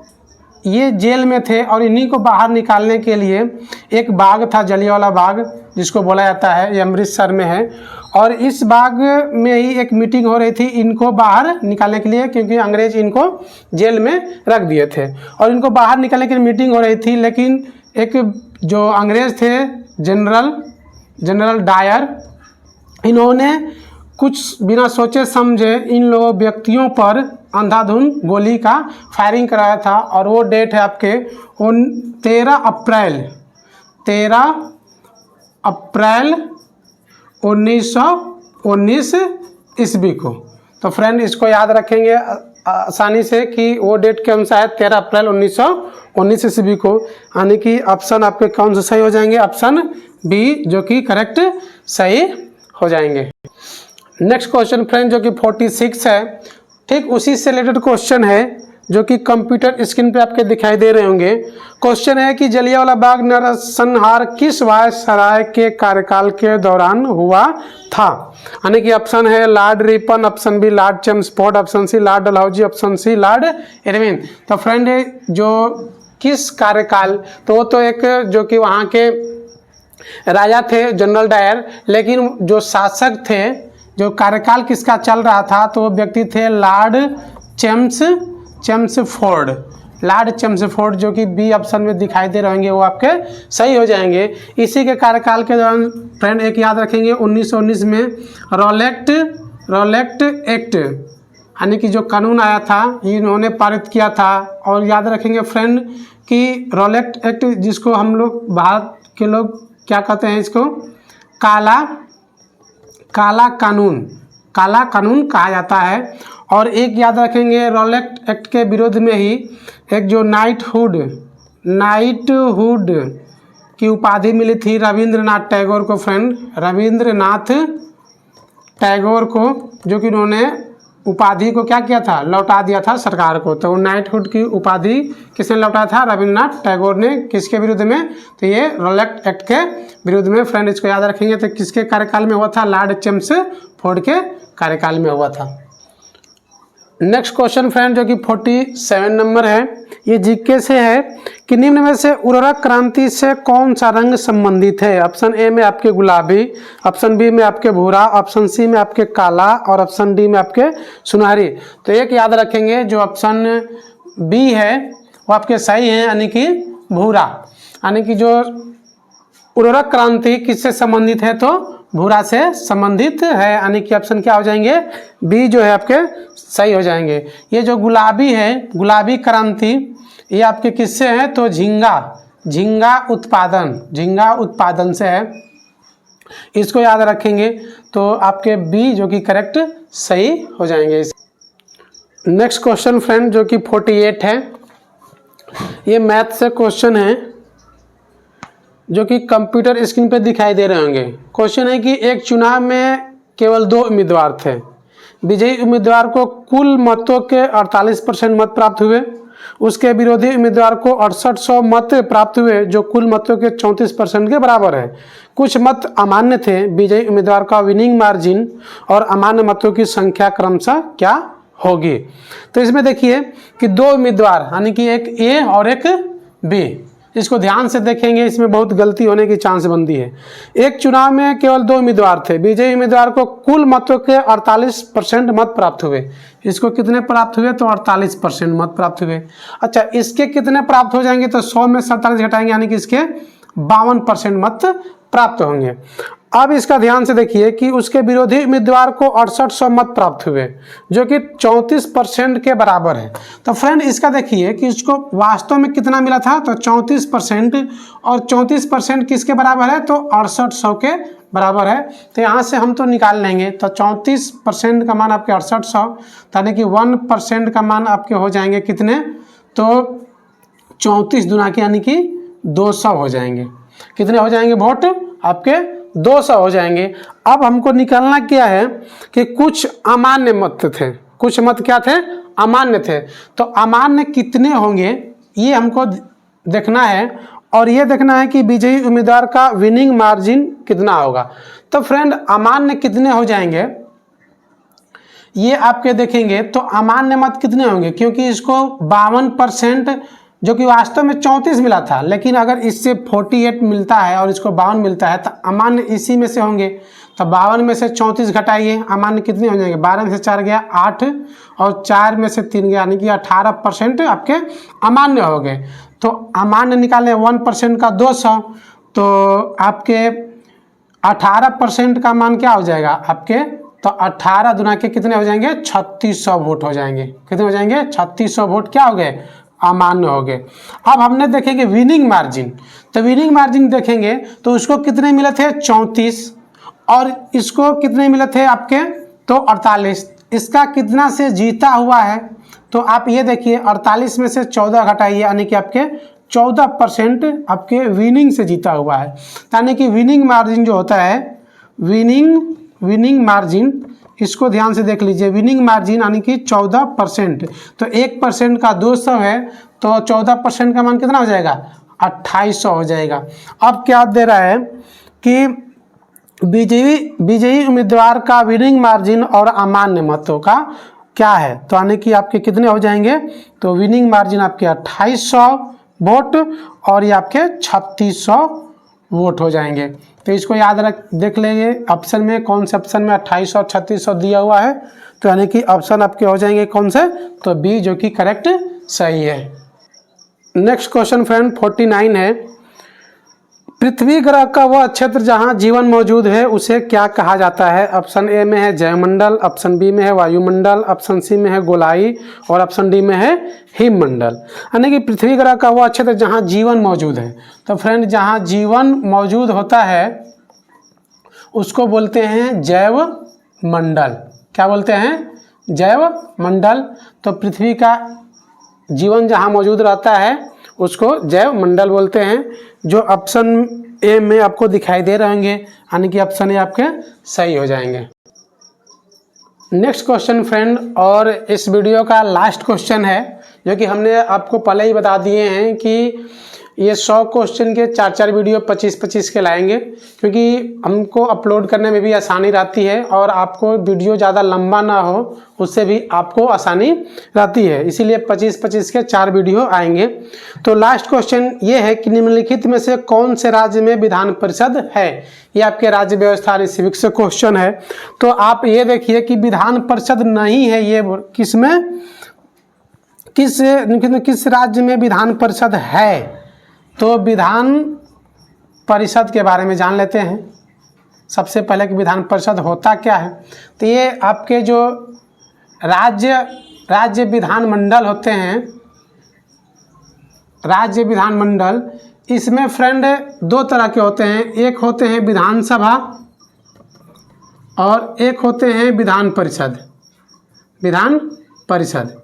ये जेल में थे और इन्हीं को बाहर निकालने के लिए एक बाग था जलियांवाला बाग जिसको बोला जाता है, ये अमृतसर में है। और इस बाग में ही एक मीटिंग हो रही थी इनको बाहर निकालने के लिए, क्योंकि अंग्रेज इनको जेल में रख दिए थे और इनको बाहर निकालने के लिए मीटिंग हो रही थी। लेकिन एक जो अंग्रेज थे जनरल डायर, इन्होंने कुछ बिना सोचे समझे इन लोगों व्यक्तियों पर अंधाधुंध गोली का फायरिंग कराया था। और वो डेट है आपके 13 अप्रैल 1919 ईस्वी को। तो फ्रेंड इसको याद रखेंगे आसानी से कि वो डेट के अनुसार 13 अप्रैल 1919 ईस्वी को, यानी कि ऑप्शन आपके कौन से सही हो जाएंगे, ऑप्शन बी जो कि करेक्ट सही हो जाएंगे। नेक्स्ट क्वेश्चन फ्रेंड जो कि 46 है, ठीक उसी से रिलेटेड क्वेश्चन है जो कि कंप्यूटर स्क्रीन पे आपके दिखाई दे रहे होंगे। क्वेश्चन है कि जलियांवाला बाग नरसंहार किस वायसराय के कार्यकाल के दौरान हुआ था, यानी कि ऑप्शन है Lord Ripon, option B Lord Chelmsford, option C Lord Dalhousie, option C Lord Irwin. तो फ्रेंड जो किस कार्यकाल, तो वो तो एक जो कि वहाँ के राजा थे जनरल डायर, लेकिन जो शासक थे, जो कार्यकाल किसका चल रहा था, तो वो व्यक्ति थे लॉर्ड चेम्सफोर्ड। लॉर्ड चेम्सफोर्ड जो कि बी ऑप्शन में दिखाई दे रहे होंगे, वो आपके सही हो जाएंगे। इसी के कार्यकाल के दौरान फ्रेंड एक याद रखेंगे 1919 में रॉलेक्ट एक्ट यानी कि जो कानून आया था इन्होंने पारित किया था। और याद रखेंगे फ्रेंड कि रॉलेक्ट एक्ट जिसको हम लोग भारत के लोग क्या कहते हैं, इसको काला कानून कहा जाता है। और एक याद रखेंगे रॉलेक्ट एक्ट के विरोध में ही एक जो नाइटहुड की उपाधि मिली थी रविंद्रनाथ टैगोर को। फ्रेंड रविंद्रनाथ टैगोर को, जो कि उन्होंने उपाधि को क्या किया था, लौटा दिया था सरकार को। तो नाइटहुड की उपाधि किसने लौटाया था, रविंद्रनाथ टैगोर ने। किसके विरुद्ध में, तो ये रॉलेक्ट एक्ट के विरुद्ध में। फ्रेंड इसको याद रखेंगे। तो किसके कार्यकाल में हुआ था, लॉर्ड चेम्सफोर्ड के कार्यकाल में हुआ था। नेक्स्ट क्वेश्चन फ्रेंड जो कि 47 नंबर है, ये जीके से है कि निम्न में से उर्वरक क्रांति से कौन सा रंग संबंधित है। ऑप्शन ए में आपके गुलाबी, ऑप्शन बी में आपके भूरा, ऑप्शन सी में आपके काला और ऑप्शन डी में आपके सुनहरी। तो एक याद रखेंगे जो ऑप्शन बी है वो आपके सही है, यानी कि भूरा। यानी कि जो उर्वरक क्रांति किससे संबंधित है, तो भूरा से संबंधित है, यानी कि ऑप्शन क्या हो जाएंगे, बी जो है आपके सही हो जाएंगे। ये जो गुलाबी है, गुलाबी क्रांति, ये आपके किससे है, तो झींगा उत्पादन से है। इसको याद रखेंगे तो आपके बी जो कि करेक्ट सही हो जाएंगे। नेक्स्ट क्वेश्चन फ्रेंड जो कि 48 है, ये मैथ से क्वेश्चन है जो कि कंप्यूटर स्क्रीन पे दिखाई दे रहे होंगे। क्वेश्चन है कि एक चुनाव में केवल 2 उम्मीदवार थे। विजयी उम्मीदवार को कुल मतों के 48% मत प्राप्त हुए, उसके विरोधी उम्मीदवार को 6800 मत प्राप्त हुए, जो कुल मतों के 34% के बराबर है। कुछ मत अमान्य थे। विजयी उम्मीदवार का विनिंग मार्जिन और अमान्य मतों की संख्या क्रमशः क्या होगी। तो इसमें देखिए कि 2 उम्मीदवार, यानी कि एक ए और एक बी, इसको ध्यान से देखेंगे, इसमें बहुत गलती होने की चांस बनती है। एक चुनाव में केवल 2 उम्मीदवार थे। विजयी उम्मीदवार को कुल मतों के 48% मत प्राप्त हुए। इसको कितने प्राप्त हुए, तो 48% मत प्राप्त हुए। अच्छा, इसके कितने प्राप्त हो जाएंगे, तो 100 में 47 घटाएंगे, यानी कि इसके 52% मत प्राप्त होंगे। अब इसका ध्यान से देखिए कि उसके विरोधी उम्मीदवार को 6800 मत प्राप्त हुए, जो कि 34% के बराबर है। तो फ्रेंड इसका देखिए कि उसको वास्तव में कितना मिला था, तो 34%, और 34% किसके बराबर है, तो 6800 के बराबर है। तो यहाँ से हम तो निकाल लेंगे। तो 34% का मान आपके 6800, यानी कि 1% का मान आपके हो जाएंगे कितने, तो 34 दुना के, यानी कि 200 हो जाएंगे। कितने हो जाएंगे वोट आपके, 200 हो जाएंगे। अब हमको निकालना क्या है कि कुछ अमान्य मत थे। कुछ मत क्या थे, अमान्य थे। तो अमान्य कितने होंगे ये हमको देखना है, और ये देखना है कि विजयी उम्मीदवार का विनिंग मार्जिन कितना होगा। तो फ्रेंड अमान्य कितने हो जाएंगे ये आपके देखेंगे। तो अमान्य मत कितने होंगे, क्योंकि इसको 52% जो कि वास्तव में 34 मिला था, लेकिन अगर इससे 48 मिलता है और इसको 52 मिलता है तो अमान्य इसी में से होंगे। तो 52 में से 34 घटाइए, अमान्य कितने हो जाएंगे, 12 में से 4 गया 8 और 4 में से 3 गया, यानी कि 18% आपके अमान्य हो गए। तो अमान्य निकालें 1% का 200, तो आपके 18% का मान क्या हो जाएगा आपके, तो 18 दुना के कितने हो जाएंगे, 3600 वोट हो जाएंगे। कितने हो जाएंगे, 3600 वोट क्या हो गए, अमान्य हो गए। अब हमने देखेंगे विनिंग मार्जिन, तो विनिंग मार्जिन देखेंगे तो उसको कितने मिले थे, 34, और इसको कितने मिले थे आपके, तो 48। इसका कितना से जीता हुआ है, तो आप ये देखिए 48 में से 14 घटाइए, यानी कि आपके 14% आपके विनिंग से जीता हुआ है। यानी कि विनिंग मार्जिन जो होता है, विनिंग मार्जिन, इसको ध्यान से देख लीजिए, विनिंग मार्जिन यानी कि 14%। तो 1% का 200 है, तो 14% का मान कितना हो जाएगा, 2800 हो जाएगा। अब क्या दे रहा है कि विजयी उम्मीदवार का विनिंग मार्जिन और अमान्य मतों का क्या है, तो यानी कि आपके कितने हो जाएंगे, तो विनिंग मार्जिन आपके 2800 वोट और ये आपके 3600 वोट हो जाएंगे। तो इसको याद देख लेंगे, ऑप्शन में कौन से ऑप्शन में 2800 और 3600 दिया हुआ है, तो यानी कि ऑप्शन आपके हो जाएंगे कौन से, तो बी, जो कि करेक्ट सही है। नेक्स्ट क्वेश्चन फ्रेंड 49 है, पृथ्वी ग्रह का वह क्षेत्र जहां जीवन मौजूद है उसे क्या कहा जाता है। ऑप्शन ए में है जयमंडल, ऑप्शन बी में है वायुमंडल, ऑप्शन सी में है गोलाई और ऑप्शन डी में है हिममंडल। यानी कि पृथ्वी ग्रह का वह क्षेत्र जहां जीवन मौजूद है, तो फ्रेंड जहां जीवन मौजूद होता है उसको बोलते हैं जैव मंडल। क्या बोलते हैं, जैव मंडल। तो पृथ्वी का जीवन जहां मौजूद रहता है उसको जैव मंडल बोलते हैं, जो ऑप्शन ए में आपको दिखाई दे रहे होंगे, यानी कि ऑप्शन ए आपके सही हो जाएंगे। नेक्स्ट क्वेश्चन फ्रेंड, और इस वीडियो का लास्ट क्वेश्चन है, जो कि हमने आपको पहले ही बता दिए हैं कि ये 100 क्वेश्चन के 4-4 वीडियो 25-25 के लाएंगे, क्योंकि हमको अपलोड करने में भी आसानी रहती है और आपको वीडियो ज़्यादा लंबा ना हो उससे भी आपको आसानी रहती है, इसीलिए 25-25 के 4 वीडियो आएंगे। तो लास्ट क्वेश्चन ये है कि निम्नलिखित में से कौन से राज्य में विधान परिषद है। ये आपके राज्य व्यवस्था सिविक्स से क्वेश्चन है। तो आप ये देखिए कि विधान परिषद नहीं है, ये किस राज्य में विधान परिषद है। तो विधान परिषद के बारे में जान लेते हैं सबसे पहले कि विधान परिषद होता क्या है। तो ये आपके जो राज्य विधानमंडल होते हैं, राज्य विधानमंडल, इसमें फ्रेंड 2 तरह के होते हैं, एक होते हैं विधानसभा और एक होते हैं विधान परिषद। विधान परिषद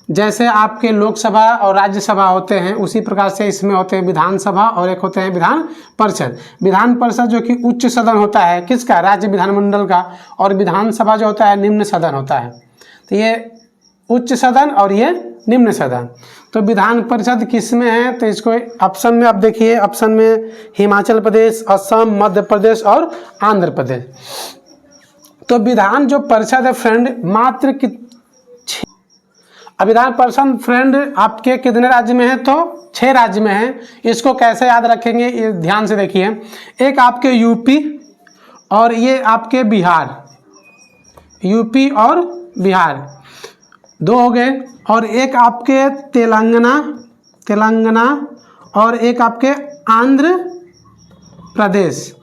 जैसे आपके लोकसभा और राज्यसभा होते हैं, उसी प्रकार से इसमें होते हैं विधानसभा और एक होते हैं विधान परिषद। विधान परिषद जो कि उच्च सदन होता है किसका, राज्य विधानमंडल का, और विधानसभा जो होता है निम्न सदन होता है। तो ये उच्च सदन और ये निम्न सदन। तो विधान परिषद किस में है, तो इसको ऑप्शन में आप देखिए, ऑप्शन में हिमाचल प्रदेश, असम, मध्य प्रदेश और आंध्र प्रदेश। तो विधान जो परिषद है फ्रेंड मात्र विधान परिषद फ्रेंड आपके कितने राज्य में है, तो 6 राज्य में है। इसको कैसे याद रखेंगे ये ध्यान से देखिए, एक आपके यूपी और ये आपके बिहार, यूपी और बिहार 2 हो गए, और एक आपके तेलंगाना और एक आपके आंध्र प्रदेश,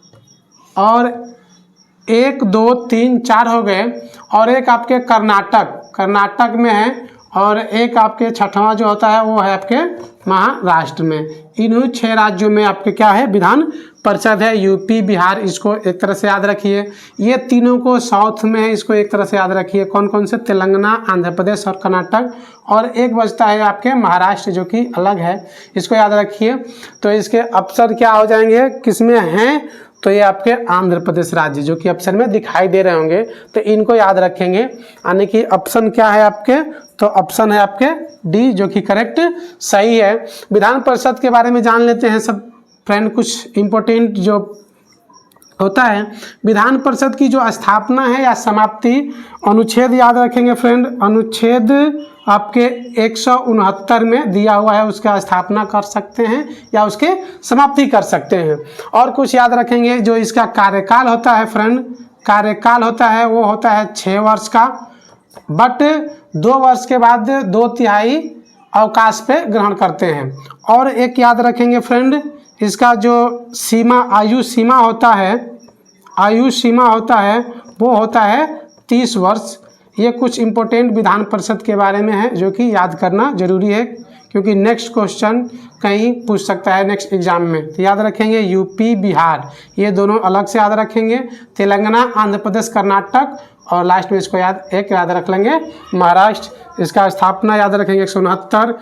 और 1 2 3 4 हो गए, और एक आपके कर्नाटक में है, और एक आपके 6वां जो होता है वो है आपके महाराष्ट्र में। इन 6 राज्यों में आपके क्या है, विधान परिषद है। यूपी बिहार इसको एक तरह से याद रखिए, ये तीनों को साउथ में है, इसको एक तरह से याद रखिए। कौन कौन से, तेलंगाना, आंध्र प्रदेश और कर्नाटक, और एक बचता है आपके महाराष्ट्र जो कि अलग है, इसको याद रखिए। तो इसके अवसर क्या हो जाएंगे, किसमें हैं, तो ये आपके आंध्र प्रदेश राज्य जो कि ऑप्शन में दिखाई दे रहे होंगे, तो इनको याद रखेंगे। यानी कि ऑप्शन क्या है आपके, तो ऑप्शन है आपके डी, जो कि करेक्ट सही है। विधान परिषद के बारे में जान लेते हैं सब फ्रेंड, कुछ इम्पोर्टेंट जो होता है। विधान परिषद की जो स्थापना है या समाप्ति, अनुच्छेद याद रखेंगे फ्रेंड, अनुच्छेद आपके 169 में दिया हुआ है, उसका स्थापना कर सकते हैं या उसके समाप्ति कर सकते हैं। और कुछ याद रखेंगे, जो इसका कार्यकाल होता है फ्रेंड, कार्यकाल होता है वो होता है 6 वर्ष का, बट 2 वर्ष के बाद 2/3 अवकाश पे ग्रहण करते हैं। और एक याद रखेंगे फ्रेंड, इसका जो आयु सीमा होता है वो होता है 30 वर्ष। ये कुछ इम्पोर्टेंट विधान परिषद के बारे में है जो कि याद करना जरूरी है, क्योंकि नेक्स्ट क्वेश्चन कहीं पूछ सकता है नेक्स्ट एग्जाम में। तो याद रखेंगे यूपी बिहार, ये दोनों अलग से याद रखेंगे, तेलंगाना आंध्र प्रदेश कर्नाटक, और लास्ट में इसको याद रख लेंगे महाराष्ट्र। इसका स्थापना याद रखेंगे 169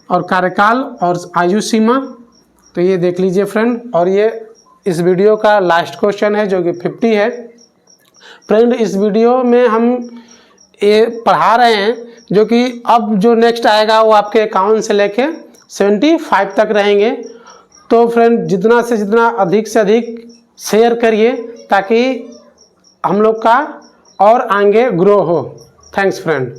और कार्यकाल और आयु सीमा। तो ये देख लीजिए फ्रेंड, और ये इस वीडियो का लास्ट क्वेश्चन है जो कि 50 है। फ्रेंड इस वीडियो में हम ये पढ़ा रहे हैं जो कि अब जो नेक्स्ट आएगा वो आपके 51 से लेके 75 तक रहेंगे। तो फ्रेंड जितना से जितना अधिक से अधिक शेयर करिए ताकि हम लोग का और आगे ग्रो हो। Thanks friend.